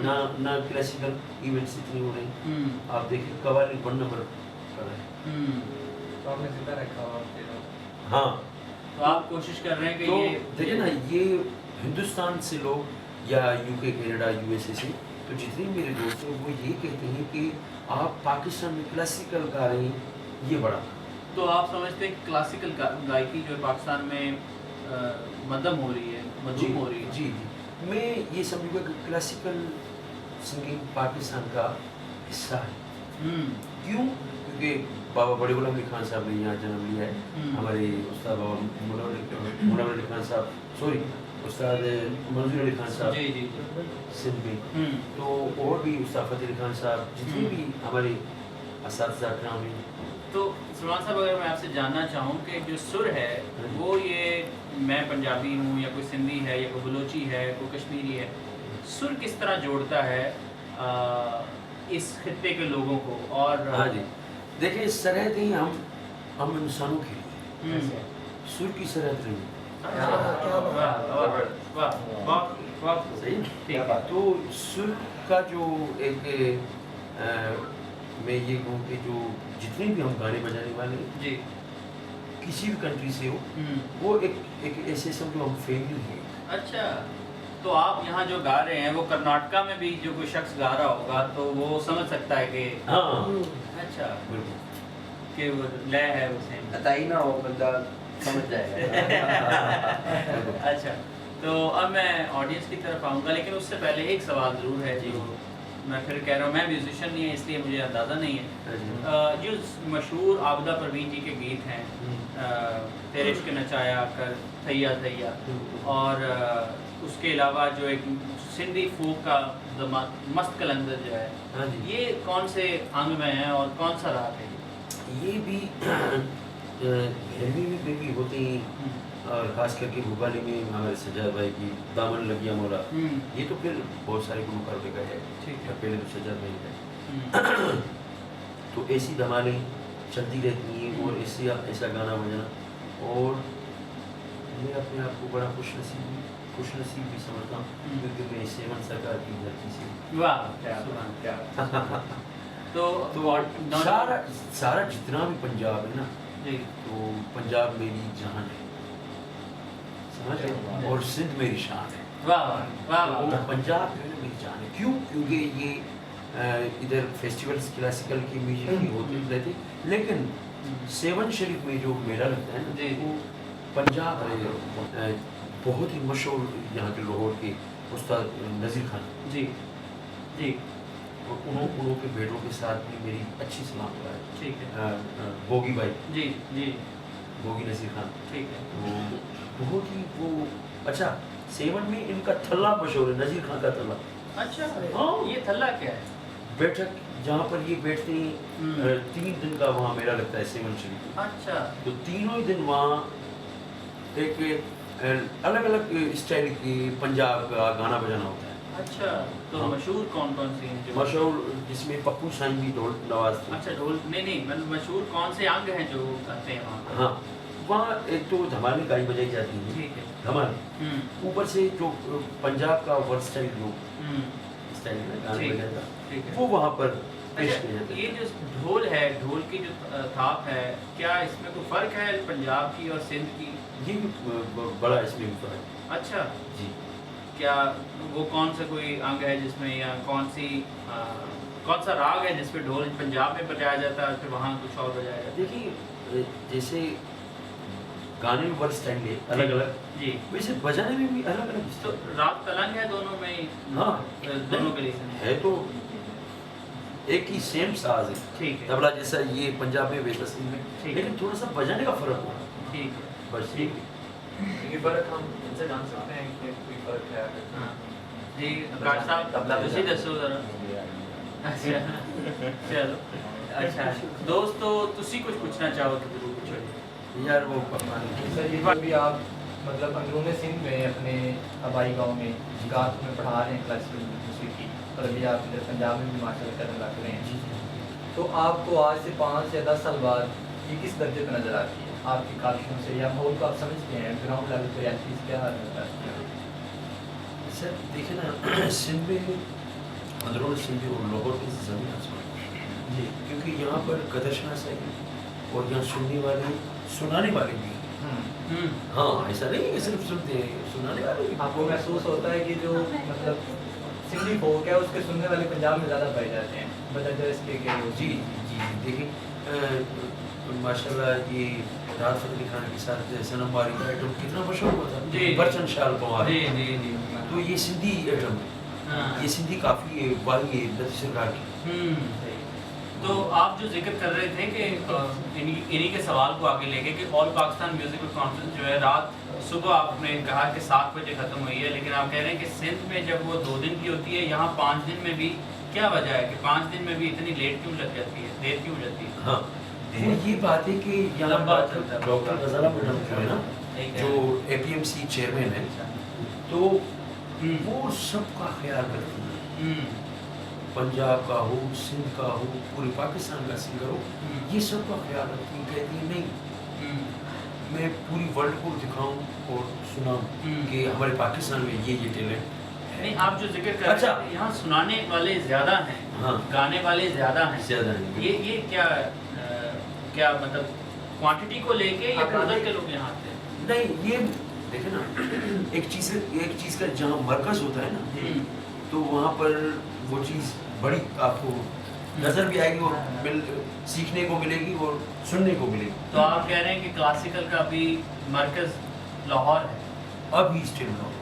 ना क्लासिकल इवेंट्स इतनी हो रही। आप देखिए कव्वाली 1 नंबर कर रहा है। तो आपने जिंदा रखा हुआ आपके लोग। हाँ, तो आप कोशिश कर रहे हैं कि तो ये देखिए ना, ये हिंदुस्तान से लोग या यूके, कनाडा, यूएसए से, तो जितने मेरे दोस्त हैं वो ये कहते हैं कि आप पाकिस्तान में क्लासिकल गा रहे हैं, ये बड़ा। तो आप समझते हैं कि क्लासिकल गायकी जो है पाकिस्तान में मध्यम हो रही है, मधुम हो रही है? जी जी, मैं ये समझूंगा कि क्लासिकल संगीत पाकिस्तान का हिस्सा है। क्यों? क्योंकि बाबा बड़े गुलाम अली खान साहब ने यहाँ जन्म लिया है। हमारे उस्ताद बाबा मुनव्वर अली खान साहब, सॉरी उस्ताद मंजूर अली खान साहब जी जी जी। सिंध में, तो और भी उस्ताद फतेह अली खान साहब, जितने भी हमारे असातिज़ा कराम हैं। तो सलमान साहब, अगर मैं आपसे जानना चाहूँ कि जो सुर है वो ये, मैं पंजाबी हूँ या कोई सिंधी है या कोई बलोची है, कोई कश्मीरी है, सुर किस तरह जोड़ता है इस खित्ते के लोगों को? और हाँ जी, देखिए सरहद ही हम इंसानों के लिए, सुर की सरहद नहीं। सही। ठीक है। तो सुर का जो एक मैं ये कहूँ कि जो जितने भी हम गाने बजाने वाले हैं, जी, किसी भी कंट्री से हो, वो एक ऐसे समझो हम फैमिली हैं। अच्छा, तो आप यहाँ जो गा रहे हैं वो कर्नाटका में भी जो कोई शख्स गा रहा होगा तो वो समझ सकता है कि हाँ अच्छा बिल्कुल, कि वो लय है उसे। अताई ना हो बंदा समझ जाएगा। अच्छा, तो अब मैं ऑडियंस की तरफ आऊँगा, लेकिन उससे पहले एक सवाल ज़रूर है जो मैं फिर कह रहा हूँ, मैं म्यूजिशियन नहीं है इसलिए मुझे अंदाज़ा नहीं है। जो मशहूर आबदा परवीन जी के गीत हैं, तेरे इश्क नचाया कर, थैया थैया, और उसके अलावा जो एक सिंधी फोक का मस्त कलंदर जो है, हाँ जी, ये कौन से अंग में है और कौन सा राग है? ये भी भैरवी में भी होती हैं, और ख़ास करके भोपाली में हमारे सज्जाद भाई की दामन लगिया मौला, ये तो फिर बहुत सारे गुलकार का है। ठीक है। पहले तो सज्जाद भाई का तो ऐसी धमालें चलती रहती हैं और ऐसा गाना बजाना, और मैं अपने आप को बड़ा खुशनसीब भी समझता हूँ क्योंकि मैं सेवन सरकार की धरती से। वाह, क्या तो सारा जितना भी पंजाब है ना, जी, तो पंजाब मेरी जान है, समझ रहे? और सिंध मेरी शान है। वाह वाह तो वाह। पंजाब जो है ना मेरी जान है। क्यों? क्योंकि ये इधर फेस्टिवल्स क्लासिकल की म्यूजिक की होते रहते, लेकिन सेवन शरीफ में जो मेला लगता है जी। ना, वो पंजाब बहुत ही मशहूर यहाँ के लाहौर के उस्ताद नज़ीर खान जी जी, और उन्हों के बेटों के साथ भी मेरी अच्छी सलाम है। ठीक है। बोगी भाई, जी जी, बोगी नज़ीर खान, ठीक है। तो बहुत ही वो अच्छा। सेवन में इनका थल्ला मशहूर है, नज़ीर खान का थल्ला। अच्छा, हाँ। ये थल्ला क्या है? बैठक जहाँ पर ये बैठते हैं, 3 दिन का वहाँ मेला लगता है सेवन शरीफ। अच्छा, तो तीनों ही दिन वहाँ एक अलग अलग स्टाइल की पंजाब का गाना बजाना होता है। अच्छा, तो हाँ। मशहूर कौन कौन सी हैं जो मशहूर जिसमें पप्पू साइन भी ढोल नवाज थे। अच्छा ढोल नहीं मतलब मशहूर कौन से अंग हैं जो करते हैं वहाँ पर? हाँ, वहाँ एक तो धमाल में गाई बजाई जाती है, ठीक है। धमाल। ऊपर से जो पंजाब का वर्सटाइल जो स्टाइल है गाने ठीक है, बजाने का, ठीक है। वो वहाँ पर पेश अच्छा, किया जाता ये है। जो ढोल है, ढोल की जो थाप है, क्या इसमें कोई फ़र्क है पंजाब की और सिंध की? ये बड़ा इसमें भी फर्क है अच्छा, जी। क्या वो कौन सा कोई अंग है जिसमें, या कौन सा राग है जिसपे ढोल पंजाब में बजाया जाता है फिर वहाँ कुछ और बजाया जाता देखिए जैसे गाने में वर्सटाइल है अलग अलग, है? जी। वैसे बजाने में भी अलग अलग तो राग तलंग है दोनों में ही? हाँ, दोनों के लिए है तो एक ही सेम साज है, ठीक है, तबला जैसा ये पंजाब में वैसा सिंध में, ठीक है। लेकिन थोड़ा सा बजाने का फर्क होगा ठीक है, बस। ठीक है। ये फर्क हम इनसे जान सकते हैं कि कोई फर्क है अगर हाँ। जी आकाश साहब तबला तुसी बजाना। दसो जरा। अच्छा चलो, अच्छा दोस्तो तुसी कुछ पूछना चाहो तो जरूर पूछो। यार वो पता नहीं सर ये जो भी आप मतलब अंदरूनी सिंध में अपने आबाई गांव में गात में पढ़ा रहे हैं क्लासिकल म्यूजिक की, और अभी आप इधर पंजाब में भी मास्टर करने लग रहे हैं, तो आपको आज से 5 या 10 साल बाद ये किस दर्जे पर नज़र आती है आपकी काविशों से, या माहौल को आप समझते हैं ग्राउंड लेवल पर रियलिटीज़ क्या नज़र आती है? सर देखिए ना, सिंध में अंदरूनी सिंध और लाहौर की ज़मीन आसमान जी। क्योंकि यहाँ पर कदरशना सही और यहाँ सुनने वाले सुनाने वाले भी हैं। हाँ, ऐसा नहीं है कि सिर्फ सुनते हैं, सुनाने वाले भी। आपको महसूस होता है कि जो मतलब सिंधी फोक है उसके सुनने वाले पंजाब में ज़्यादा पाए जाते हैं बदल इसके के जी जी देखिए माशाल्लाह ये राहत फ़तेह अली खान के साथ सनम वारी का आइटम कितना मशहूर हुआ था, जी। बर्चन शाल पवार, जी जी जी। तो ये सिंधी आइटम है, हाँ। ये सिंधी काफ़ी वाली है लती सरकार की। तो आप जो जिक्र कर रहे थे कि इन्हीं के सवाल को आगे लेके कि ऑल पाकिस्तान म्यूजिकल कॉन्फ्रेंस जो है रात सुबह आपने कहा कि 7 बजे ख़त्म हुई है, लेकिन आप कह रहे हैं कि सिंध में जब वो 2 दिन की होती है, यहाँ 5 दिन में भी क्या वजह है कि 5 दिन में भी इतनी लेट क्यों लग जाती है, देर क्यों हो जाती है? हाँ, वो ये बात है कि यहाँ लंबा चलता है। डॉक्टर गजाला मैडम जो है ना, ठीक है। जो APMC चेयरमैन है, तो वो सबका ख्याल रखती है, पंजाब का हो, सिंध का हो, पूरे पाकिस्तान का सिंगर हो, ये सबका ख्याल रखती है। कहती है नहीं, मैं पूरी वर्ल्ड को दिखाऊं और सुनाऊं कि हमारे पाकिस्तान में ये टैलेंट नहीं, आप जो जिक्र कर रहे हैं यहाँ सुनाने वाले ज़्यादा हैं, हाँ, गाने वाले ज़्यादा हैं, ज़्यादा है। ये क्या मतलब क्वांटिटी को लेके या फिर उधर के लोग यहाँ आते हैं? नहीं, ये देखे ना, एक चीज़ का जहाँ मरकज़ होता है ना, तो वहाँ पर वो चीज़ बड़ी आपको नज़र भी आएगी और सीखने को मिलेगी और सुनने को मिलेगी। तो आप कह रहे हैं कि क्लासिकल का भी मरकज़ लाहौर है? अभी स्टिल लाहौर,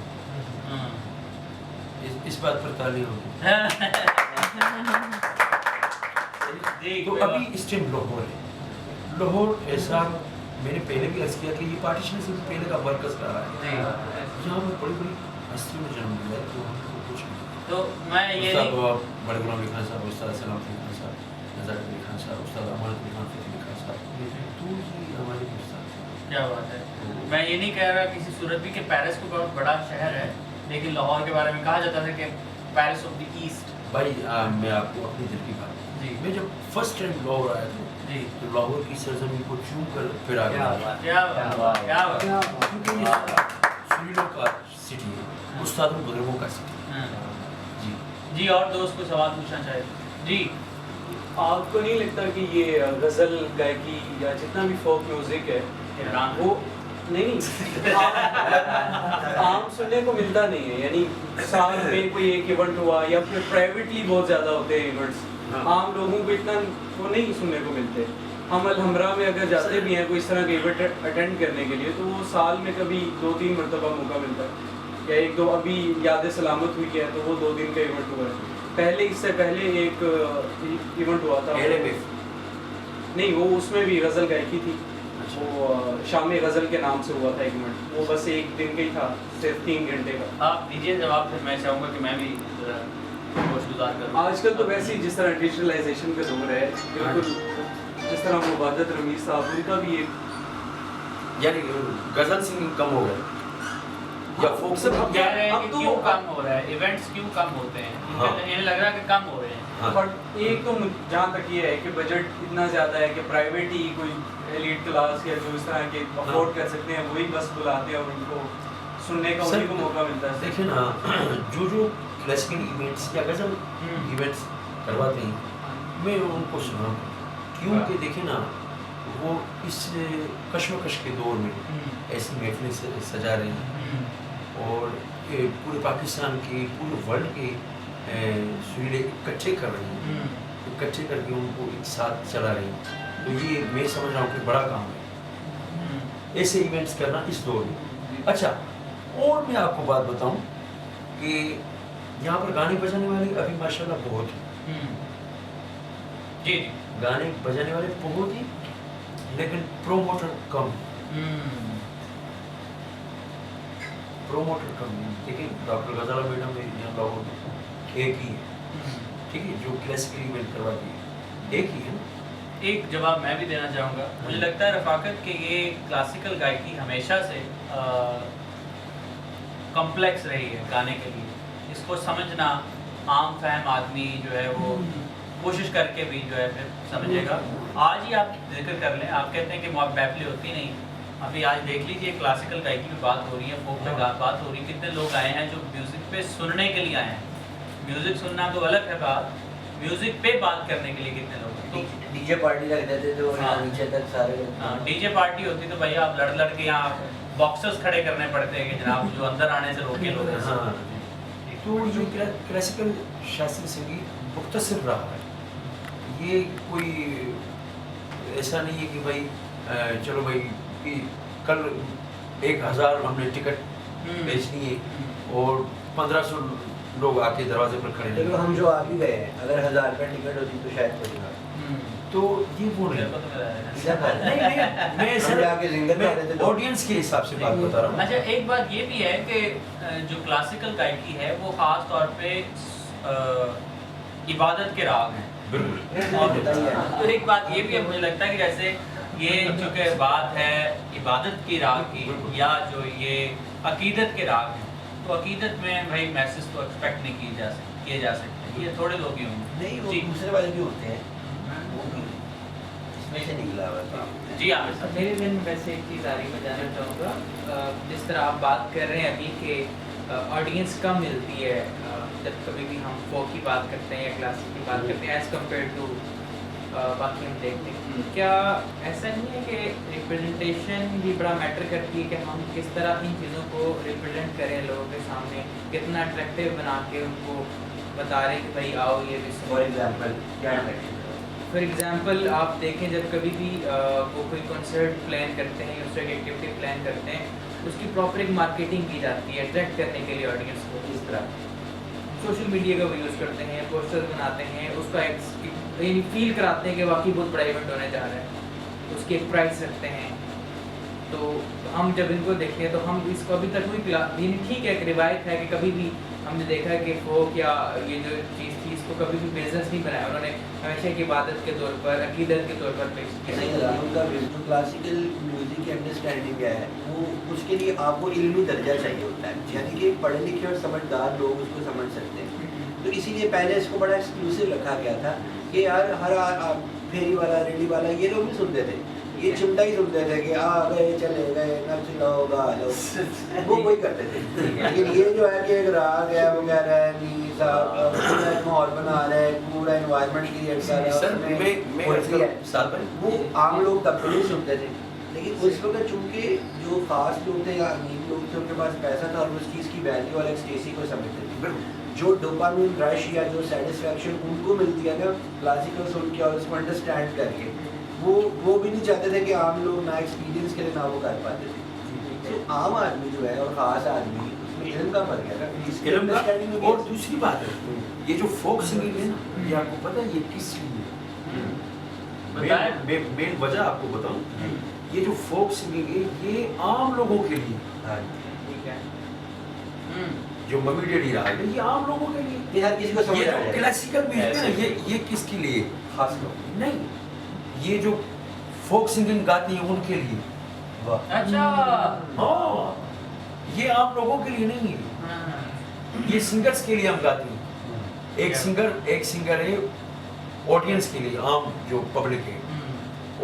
इस बात पर ताली होगी। तो अभी स्टिल लाहौर है। लाहौर ऐसा मैंने पहले भी अर्ज किया कि ये पार्टीशन से भी पहले का मरकज़ रहा है। यहाँ पर बड़ी बड़ी हस्तियों में जन्म लिया है, तो हमको कुछ तो मैं ये नहीं बड़े गुलाम अली खान साहब, उस्ताद सलाम अली खान साहब, नज़र अली खान साहब, उस्ताद अमानत अली खान फ़तेह अली खान साहब, तो ये हमारे उस्ताद हैं। क्या बात है। मैं ये नहीं कह रहा किसी सूरत भी कि पेरिस को बहुत बड़ा शहर है, लेकिन लाहौर के बारे में कहा जाता था कि पेरिस ऑफ द ईस्ट। भाई मैं आपको अपनी दिल की बात, जी, मैं जब फर्स्ट टाइम लाहौर आया था, जी, तो लाहौर की सरजमीन को चूम कर फिर आ गया, क्या बात, क्या बात। क्योंकि ये सुरीलों का सिटी है, उस्तादों बुजुर्गों का सिटी है। जी जी, और दोस्त को सवाल पूछना चाहे जी। आपको नहीं लगता कि ये गज़ल गायकी या जितना भी फोक म्यूजिक है इमरान वो नहीं आम सुनने को मिलता नहीं है, यानी साल में कोई एक इवेंट हुआ या फिर प्राइवेटली बहुत ज़्यादा होते हैं इवेंट्स, आम लोगों को इतना वो नहीं सुनने को मिलते। हम अलहमरा में अगर जाते भी हैं कोई इस तरह के इवेंट अटेंड करने के लिए, तो वो साल में कभी 2-3 मरतबा मौका मिलता है, या 1-2 अभी याद सलामत हुई है तो वो 2 दिन का इवेंट हुआ है। पहले इससे पहले एक इवेंट हुआ था, नहीं वो उसमें भी गज़ल गायकी थी, वो शाम गज़ल के नाम से हुआ था एक इवेंट, वो बस 1 दिन का ही था, सिर्फ 3 घंटे का। आप दीजिए जवाब, फिर मैं चाहूँगा कि मैं भी गुज़ार करूँ। आजकल तो वैसे ही जिस तरह डिजिटलाइजेशन का दौर है, बिल्कुल जिस तरह मुबादत रमीज़ साहब उनका भी एक यानी गज़ल सिंगिंग कम हो गया। या फोक सब कह रहे हैं अब कि तो- क्यों कम हो रहा है, इवेंट्स क्यों कम होते हैं, हाँ। इन्हें लग रहा है कि कम हो रहे हैं। हाँ। बट एक तो जहाँ तक ये है कि बजट इतना ज़्यादा है कि प्राइवेट ही कोई एलीट क्लास या जो इस तरह के अफोर्ड कर सकते हैं वही बस बुलाते हैं और उनको सुनने का उन्हीं को मौका मिलता है। देखिए ना, जो क्लासिकल इवेंट्स या गज़ल इवेंट्स करवाते हैं, मैं उनको सुना क्योंकि देखिए ना, वो इस कश्मकश के दौर में ऐसी महफिलें सजा रहे हैं और ये पूरे पाकिस्तान के, पूरे वर्ल्ड के सुरीले इकट्ठे कर रहे हैं, इकट्ठे करके उनको एक साथ चला रहे हैं। तो ये मैं समझ रहा हूँ कि बड़ा काम है ऐसे इवेंट्स करना इस दौर में। अच्छा, और मैं आपको बात बताऊं कि यहाँ पर गाने बजाने वाले अभी माशाल्लाह बहुत हैं। जी जी। गाने बजाने वाले बहुत ही, लेकिन प्रोमोटर कम। प्रोमोटर कम है। देखिए डॉक्टर गजाला मैडम यहाँ लाहौर में एक ही है, ठीक है, जो क्लासिकल इवेंट करवाती है, एक ही है ना। एक जवाब मैं भी देना चाहूँगा। मुझे लगता है रफ़ाकत कि ये क्लासिकल गायकी हमेशा से कॉम्प्लेक्स रही है गाने के लिए। इसको समझना आम फहम आदमी जो है वो कोशिश करके भी जो है फिर समझेगा। आज ही आप जिक्र कर लें, आप कहते हैं कि महफिलें होती नहीं, अभी आज देख लीजिए क्लासिकल गायकी में बात हो रही है, फोक पे बात हो रही है, कितने लोग आए हैं जो म्यूज़िक पे सुनने के लिए आए हैं। म्यूज़िक सुनना तो अलग है बात, म्यूज़िक पे बात करने के लिए कितने लोग हैं। तो डीजे पार्टी रख देते तो हाँ। नीचे तक सारे डीजे पार्टी होती तो भैया आप लड़ लड़ के यहाँ बॉक्सर्स खड़े करने पड़ते हैं कि जनाब जो अंदर आने से रोके लोग हैं। हाँ, तो जो क्लासिकल शास्त्रीय संगीत मुख्तसर रहा है, ये कोई ऐसा नहीं है कि भाई चलो भाई कि कल 1000 हमने टिकट बेचनी है और 1500 लोग आके दरवाजे पर खड़े लेकिन हैं। हम जो आ भी गए हैं, अगर 1000 का टिकट होती तो शायद कोई ना। तो ये वो नहीं मेरे को तो लगा है। इधर था। मैं हम जाके जिंगल खा रहे थे सर तो- ऑडियंस के हिसाब से बात बता रहा हूँ। अच्छा, एक बात ये भी है कि जो क्लासिकल गायकी है वो ख़ास तौर पे इबादत के राग हैं। बिल्कुल। और तो एक बात ये भी है, मुझे लगता है कि जैसे ये चूँकि बात है इबादत की राग की या जो ये अकीदत के राग हैं, तो अकीदत में भाई मैसेज तो एक्सपेक्ट नहीं किए जा सकते, ये थोड़े लोग ही होंगे। नहीं, वो जी। दूसरे वाले भी होते हैं, वो भी इसमें से निकला हुआ है। जी आमिर साहब। मेरे दिन में वैसे एक चीज़ आरी बताना चाहूँगा। जिस तरह आप बात कर रहे हैं अभी कि ऑडियंस कम मिलती है जब कभी भी हम फोक की बात करते हैं या क्लासिक की बात करते हैं एज़ कम्पेयर टू बाकी हम देखते हैं। क्या ऐसा नहीं है कि रिप्रेजेंटेशन भी बड़ा मैटर करती है कि हम किस तरह इन चीज़ों को रिप्रेजेंट करें लोगों के सामने, कितना अट्रैक्टिव बना के उनको बता रहे हैं कि भाई आओ ये भी फॉर एग्जाम्पल क्या फॉर एग्जांपल आप देखें जब कभी भी वो कोई कॉन्सर्ट प्लान करते हैं या उस तरह की एक्टिविटी प्लान करते हैं, उसकी प्रॉपर एक मार्केटिंग की जाती है अट्रैक्ट करने के लिए ऑडियंस को। किस तरह सोशल मीडिया का भी यूज़ करते हैं, पोस्टर्स बनाते हैं, उसका एक यानी फील कराते हैं कि वाकई बहुत बड़ा इवेंट होने जा रहा है, उसकी एक प्राइस रखते हैं। तो हम जब इनको देखते हैं तो हम इसको अभी तक कोई ठीक है, एक रिवायत है कि कभी भी हमने देखा है कि फोक या ये जो चीज़ थी इसको कभी भी बिजनेस नहीं बनाया, उन्होंने हमेशा की इबादत के तौर पर, अकीदत के तौर पर पेश किया। उनका जो क्लासिकल म्यूजिक की अंडरस्टैंडिंग है वो उसके लिए आपको इल्मी दर्जा चाहिए होता है, यानी कि पढ़े लिखे और समझदार लोग उसको समझ सकते हैं। तो इसीलिए पहले इसको बड़ा एक्सक्लूसिव रखा गया था कि यार हर फेरी वाला रेडी वाला ये लोग नहीं सुनते थे, ये चिमटा ही सुनते थे कि आ गए चले गए नच लो गा लो, वो वही करते थे। लेकिन ये जो है कि एक राग है वगैरह नी साहब पूरा माहौल बना रहे हैं, पूरा एनवायरनमेंट क्रिएट कर रहा है, सर उसमें मैं poetry है। साथ में वो आम लोग तब भी नहीं सुनते थे, लेकिन उस वक्त चूंकि जो खास लोग थे या अमीर लोग थे उनके पास पैसा था और उस चीज़ की वैल्यू और एक्सटेसी को समझते थे। बिल्कुल जो डोपामिन रश या जो सेटिस्फैक्शन उनको मिलती है ना क्लासिकल सुन के और उसको अंडरस्टैंड करके, वो भी नहीं चाहते थे कि आम लोग ना एक्सपीरियंस के लिए ना वो कर पाते थे। तो आम आदमी जो है और ख़ास आदमी उसमें इल्म का फर्क है ना, इसके इल्म का। अंडरस्टैंडिंग में और दूसरी बात है, ये जो फोक सिंगिंग है ना, ये आपको पता है ये किस लिए बताएं। मेन वजह आपको बताऊं, ये जो फोक सिंगिंग है ये आम लोगों के लिए, हाँ, ठीक है। जो मम्मी डैडी रहा है ये आम लोगों के लिए। ये हर किसी को समझ ये आ जो जाएगा। क्लासिकल म्यूजिक है ना, ये किसके लिए? खास लोग नहीं, ये जो फोक सिंगिंग गाती है उनके लिए। वाह अच्छा हाँ, ये आम लोगों के लिए नहीं है, ये सिंगर्स के लिए हम गाते हैं। एक सिंगर है ऑडियंस के लिए, आम जो पब्लिक है,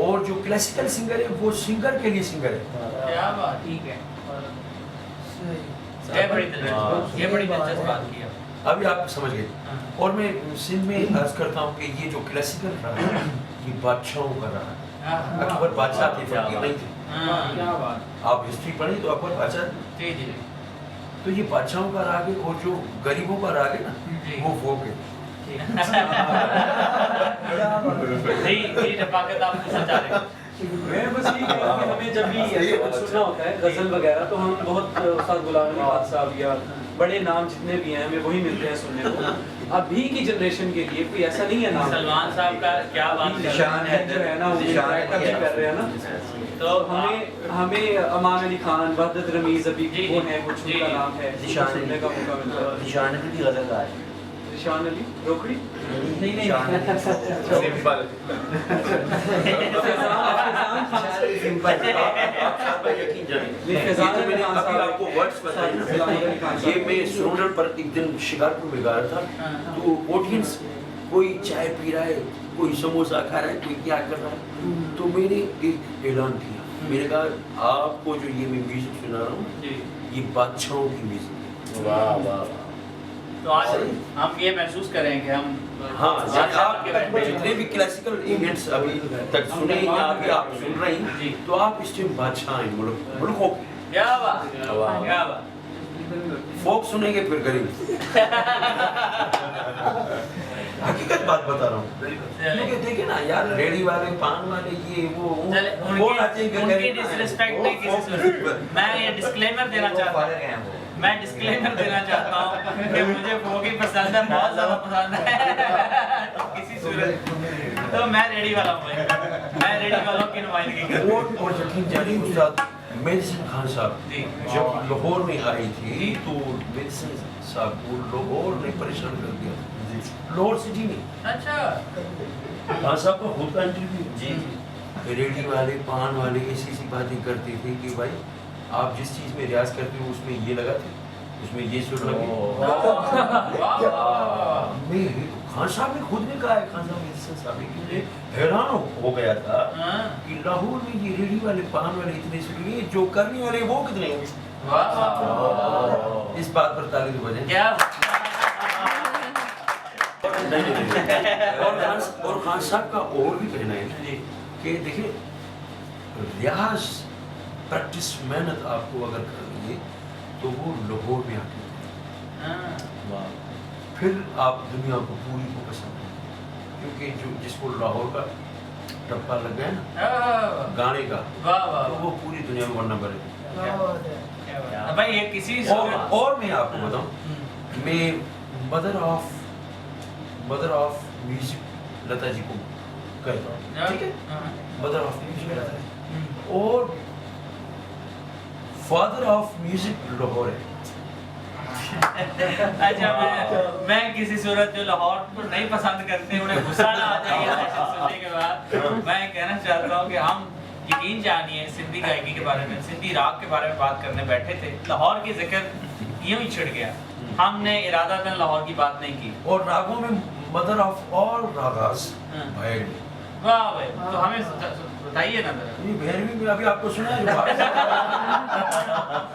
और जो क्लासिकल सिंगर है वो सिंगर के लिए सिंगर है। क्या बात, ठीक है, ये बड़ी दिलचस्प बात की आप। अभी आप समझ गए। और मैं सिंध में अर्ज करता हूँ कि ये जो क्लासिकल रहा है ये बादशाहों का रहा है। अकबर बादशाह थे, फकीर नहीं थे। क्या बात, आप हिस्ट्री पढ़ें तो अकबर बादशाह, जी जी तो ये बादशाहों का राग है, और जो गरीबों का राग है ना जी। वो फोक है। जी रफाकत आप पूछना चाह रहे हैं? मैं बस ये कह रहा हूं कि हमें जब भी ऐसा कुछ सुनना होता है गजल वगैरह, तो हम बहुत उस्ताद गुलाम अली खान साहब या बड़े नाम जितने भी हैं हमें वही मिलते हैं सुनने को। अभी की जनरेशन के लिए कोई ऐसा नहीं है नाम। सलमान साहब का क्या बात कर निशान है जो है ना वो ट्रैक अभी कर रहे हैं ना, तो हमें अमान अली खान, वहदत रमीज अभी जी, वो है, कुछ जी, उनका नाम है, निशान सुनने का मौका मिलता है। निशान की गजलदार है। निशान अली रोकड़ी, नहीं सिंपल आपको वर्ड्स बताए ना, ये मैं सोनल पर एक दिन शिकारपुर में गा रहा था, तो ऑडियंस कोई चाय पी रहा है, कोई समोसा खा रहा है, कोई क्या कर रहा है, तो मैंने एक ऐलान किया, मैंने कहा आपको जो ये मैं म्यूजिक सुना रहा हूँ जी, ये बादशाहों की म्यूजिक है। वाह वाह। तो आज हम ये महसूस करें कि हम हाँ, बादशाह आप के बैठे हैं। जितने भी क्लासिकल इवेंट्स अभी तक सुने या अभी आप सुन रहे जी। हैं, तो आप इस टाइम बादशाह हैं मुल्कों के। क्या बात, क्या बात। फोक सुनेंगे फिर गरीब। हकीकत बात बता रहा हूँ, क्योंकि देखिए ना यार, रेडी वाले, पान वाले, ये चले, वो आते हैं कि उनकी गरीब ना है। डिसरिस्पेक्ट नहीं किसी से। मैं ये डिस्क्लेमर देना चाहता हूँ, मैं डिस्क्लेमर देना चाहता हूँ कि मुझे फोक ही पसंद है, बहुत ज़्यादा पसंद है। तो किसी सूरत तो मैं रेडी वाला हूँ भाई, मैं रेडी वालों की नुमाइंदगी करूँ। और यकीन जानिए उस्ताद मेडिसिन खान साहब जी। जब लाहौर में आई थी, तो मेडिसिन साहब को लाहौर ने परेशान कर दिया था, लाहौर सिटी में। अच्छा खान साहब का खुद का इंटरव्यू जी, रेडी वाले, पान वाले ऐसी बातें करते थे कि भाई आप जिस चीज़ में रियाज करते हो उसमें ये लगाते, उसमें ये सुर लगे। मैं खान साहब ने खुद ने कहा है, खान साहब मेडिसिन साहब ने, कि मुझे हैरान हो गया था कि लाहौर में ये रेडी वाले, पान वाले इतने सुर, ये जो करने वाले वो कितने होंगे। इस बात पर ताली बजे। क्या और खान साहब का और भी कहना है कि देखिए, रियाज, प्रैक्टिस, मेहनत आपको अगर करनी है तो वो लाहौर में आके फिर आप दुनिया को पूरी को पसंद है, क्योंकि जो जिसको लाहौर का टप्पा लग गया ना गाने का, तो वो पूरी दुनिया में वन नंबर है भाई। ये किसी और मैं आपको बताऊं, मैं mother of music Lata ji को कहता हूँ, ठीक है, mother of music Lata ji, और फादर ऑफ म्यूजिक लाहौर है। अच्छा, मैं किसी सूरत जो लाहौर को नहीं पसंद करते, उन्हें गुस्सा ना आ जाए ये सुनने के बाद, मैं कहना चाहता हूँ कि हम यकीन जानिए सिंधी गायकी के बारे में, सिंधी राग के बारे में बात करने बैठे थे, लाहौर की जिक्र यूं ही छिड़ गया, हमने इरादतन लाहौर की बात नहीं की। और रागों में mother of all ragas Bhairavi. वाह भाई, तो हमें बताइए ना जरा। ये भैरवी में अभी आपको सुना है जो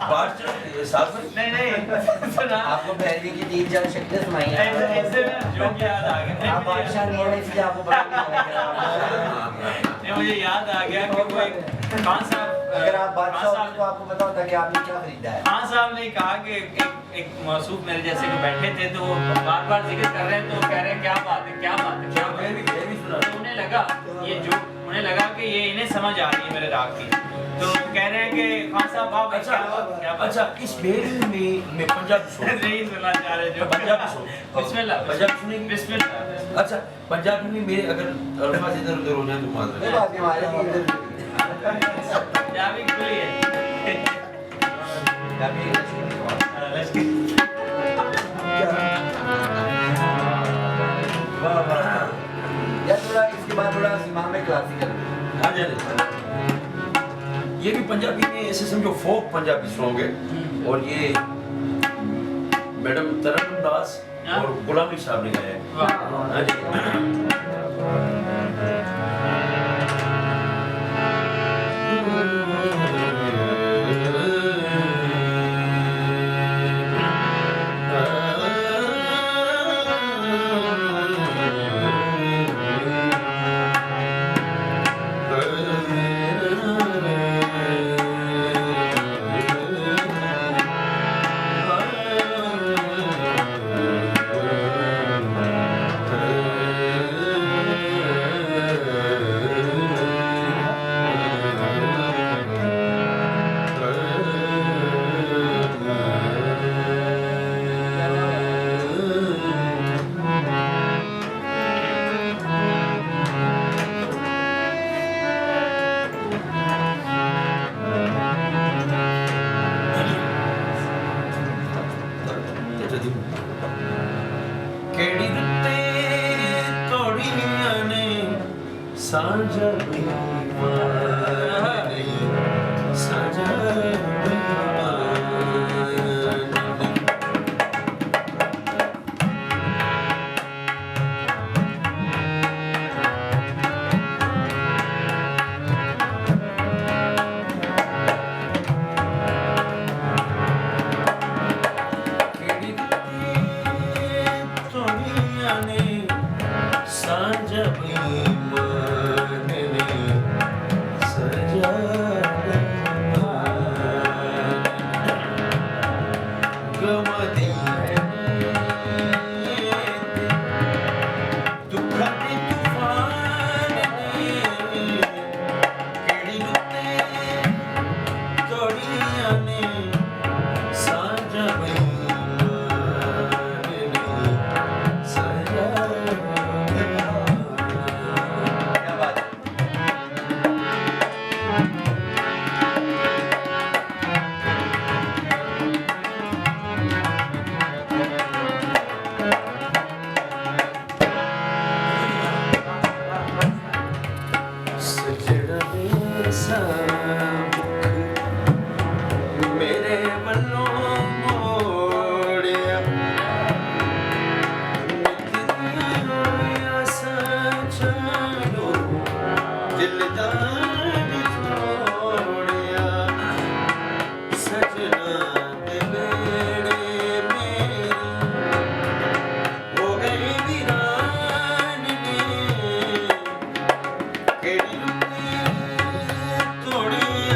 बात चल रही है साथ में? नहीं सुना आपको भैरवी की 3-4 शक्लें सुनाई हैं। ऐसे में जो कि याद आ गया, आप बादशाह नहीं है, इसलिए आपको पता नहीं मुझे याद आ गया कि वो एक खान साहब, अगर आप बादशाह होते तो आपको पता होता कि आपने क्या खरीदा है। खान साहब ने कहा कि एक मौसूफ मेरे जैसे को बैठे थे, तो वो बार जिक्र कर रहे हैं, तो कह रहे हैं क्या बात है, क्या बात है, क्या बात है। भैरवी सुना। तो उन्हें लगा कि ये इन्हें समझ आ रही है मेरे राग की, तो कह रहे हैं कि खान साहब आप क्या बात। अच्छा, इस भैरवी में मैं पंजाबी सॉन्ग नहीं सुनना चाह रहे जो पंजाबी सॉन्ग बिस्मिल्लाह, पंजाबी सुनेंगे? बिस्मिल्लाह। अच्छा, पंजाबी में मेरे अगर अल्फाज इधर उधर हो जाए तो माफ कोई बात नहीं, हमारे लिए पंजाबी खुली है। या थोड़ा इसके बाद थोड़ा सीमा में क्लासिकल। हाँ जी, ये भी पंजाबी में ऐसे समझो फोक पंजाबी सॉन्ग है, और ये मैडम तरन दास हाँ? और गुलामी साहब ने गाया है। वाह हाँ जी। थोड़ी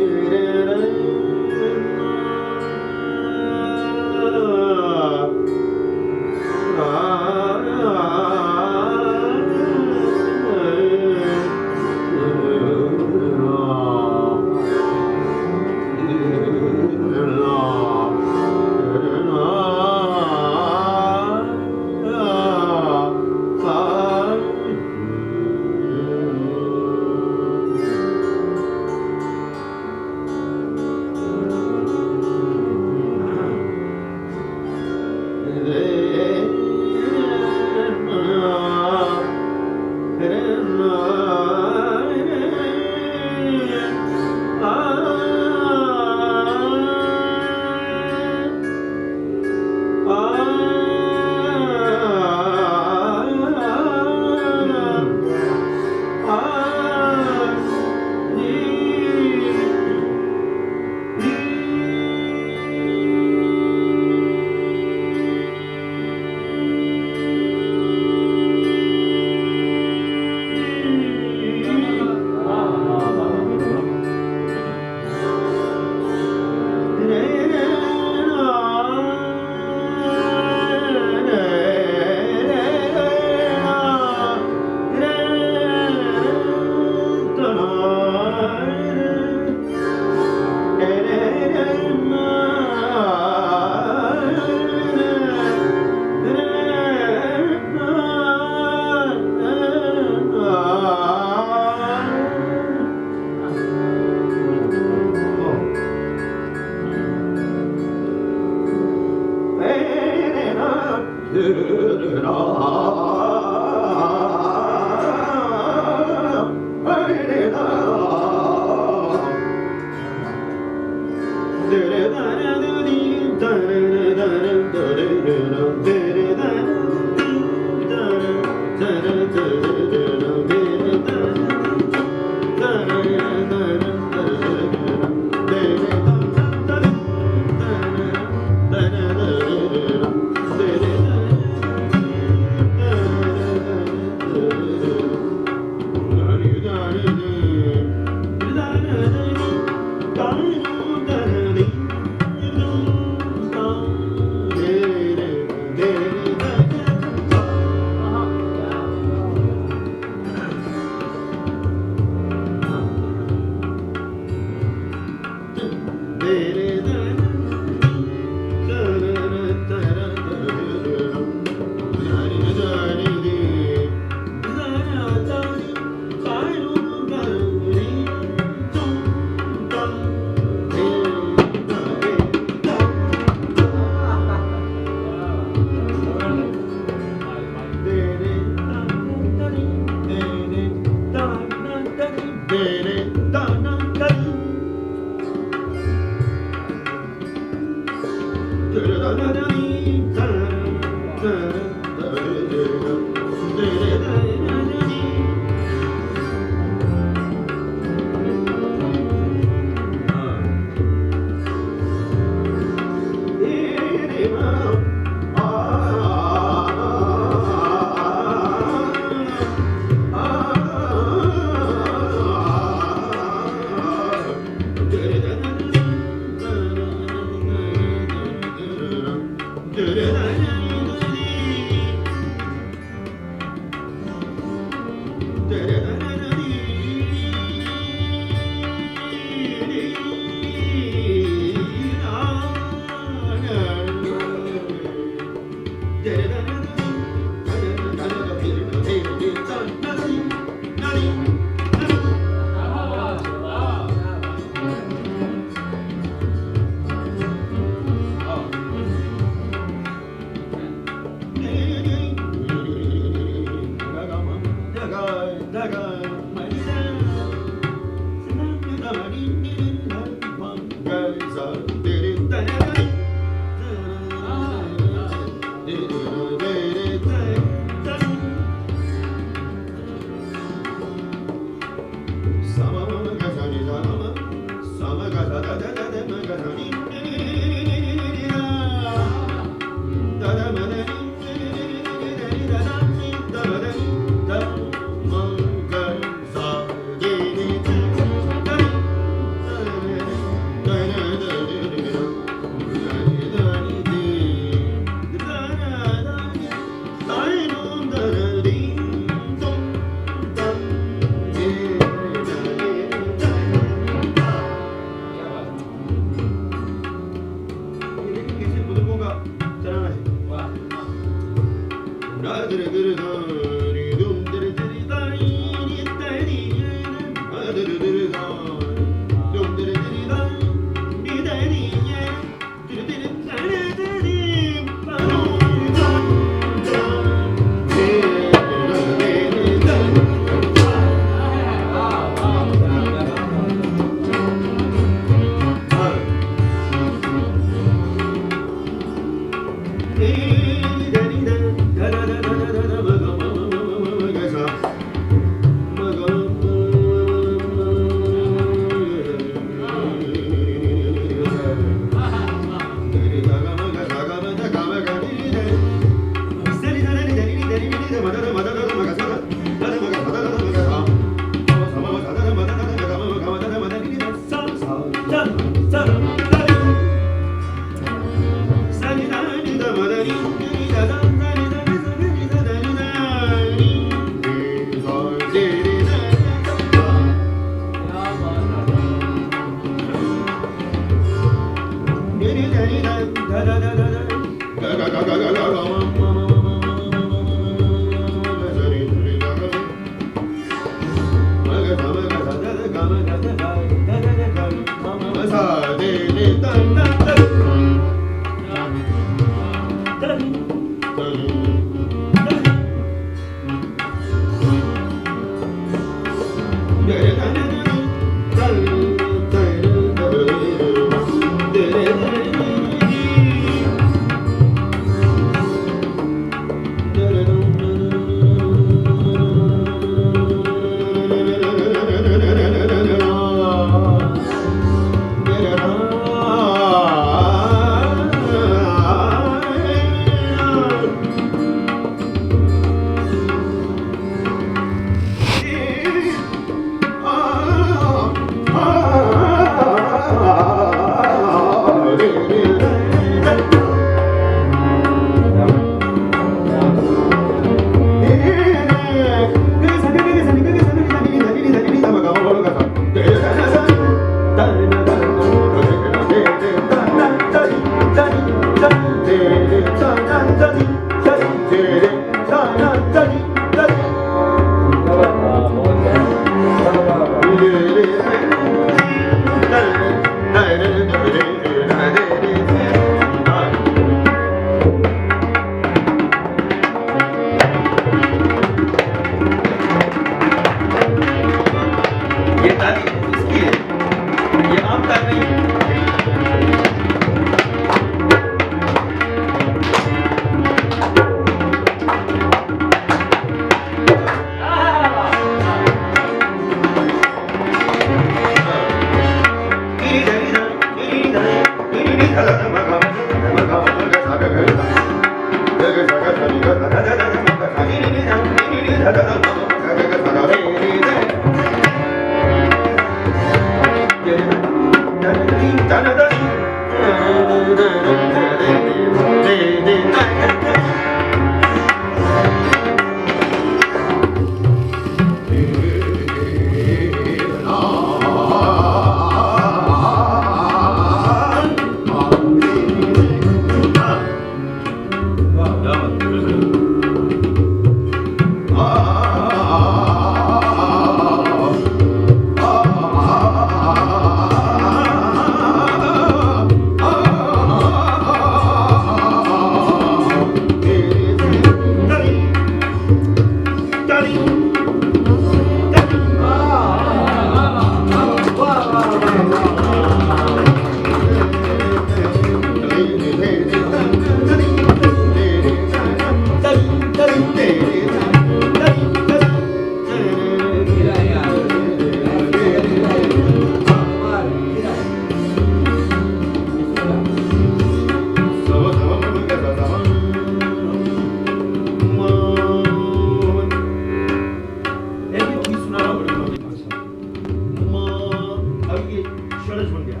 षडज बन गया।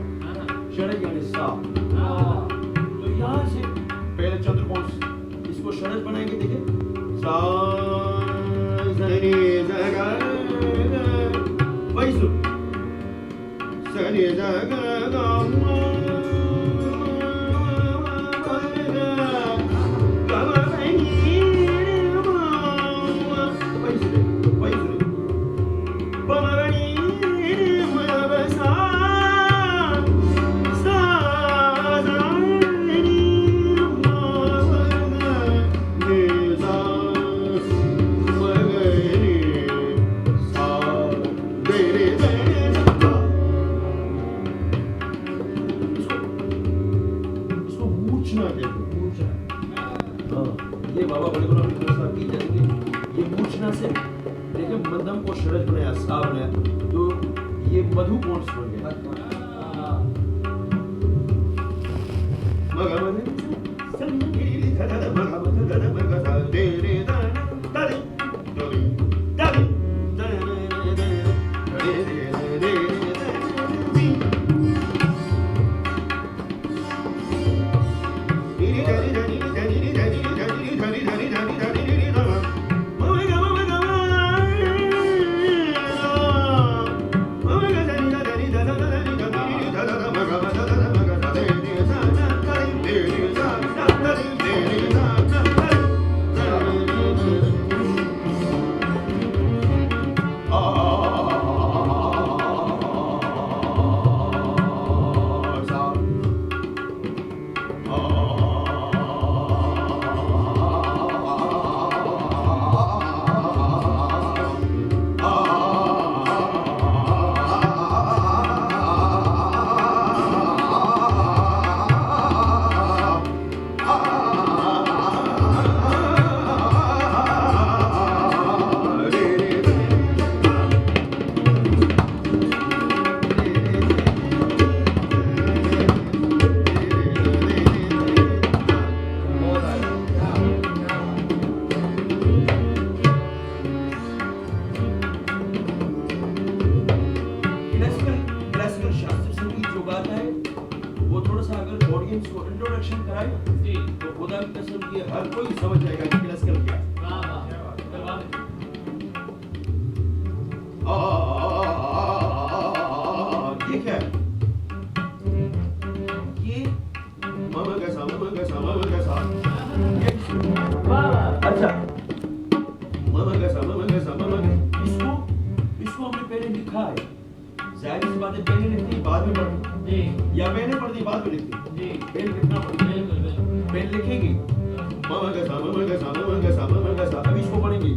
षडज यानी सा। तो यहाँ से पहले चंद्रकोण इसको षडज बनाएंगे, देखिए सा सनी जगा वही सुर सनी जगा ये बाबा बड़े गुरु साहब की जैसे कि ये मूर्छना से देखिए मध्यम को षडज बनाया, सा बनाया, तो ये मधु कोण बन गया। इंट्रोडक्शन कराए जी, तो खुदा की कसम ये हर कोई समझ जाएगा कि क्लासिकल क्या है। ये क्या है? ये मम गसा अच्छा इसको हमने पहले लिखा है। जाहिर सी बात है पहले लिखती बाद में पढ़ती जी, या पहले पढ़ती बाद में लिखती जी। पहले लिखना पड़ता है, पहले लिखेंगे मम गसा अभी इसको पढ़ेंगे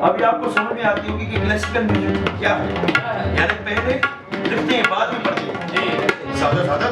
अभी आपको समझ में आती होगी कि क्लासिकल म्यूजिक क्या है। यानी पहले लिखते हैं बाद में पढ़ते हैं जी। सादा सादा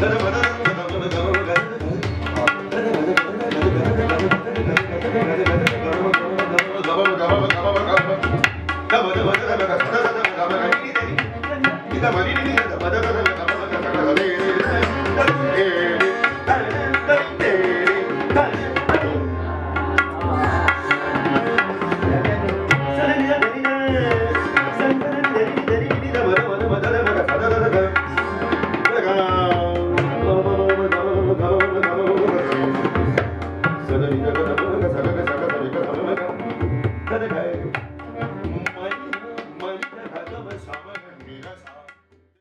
Come on.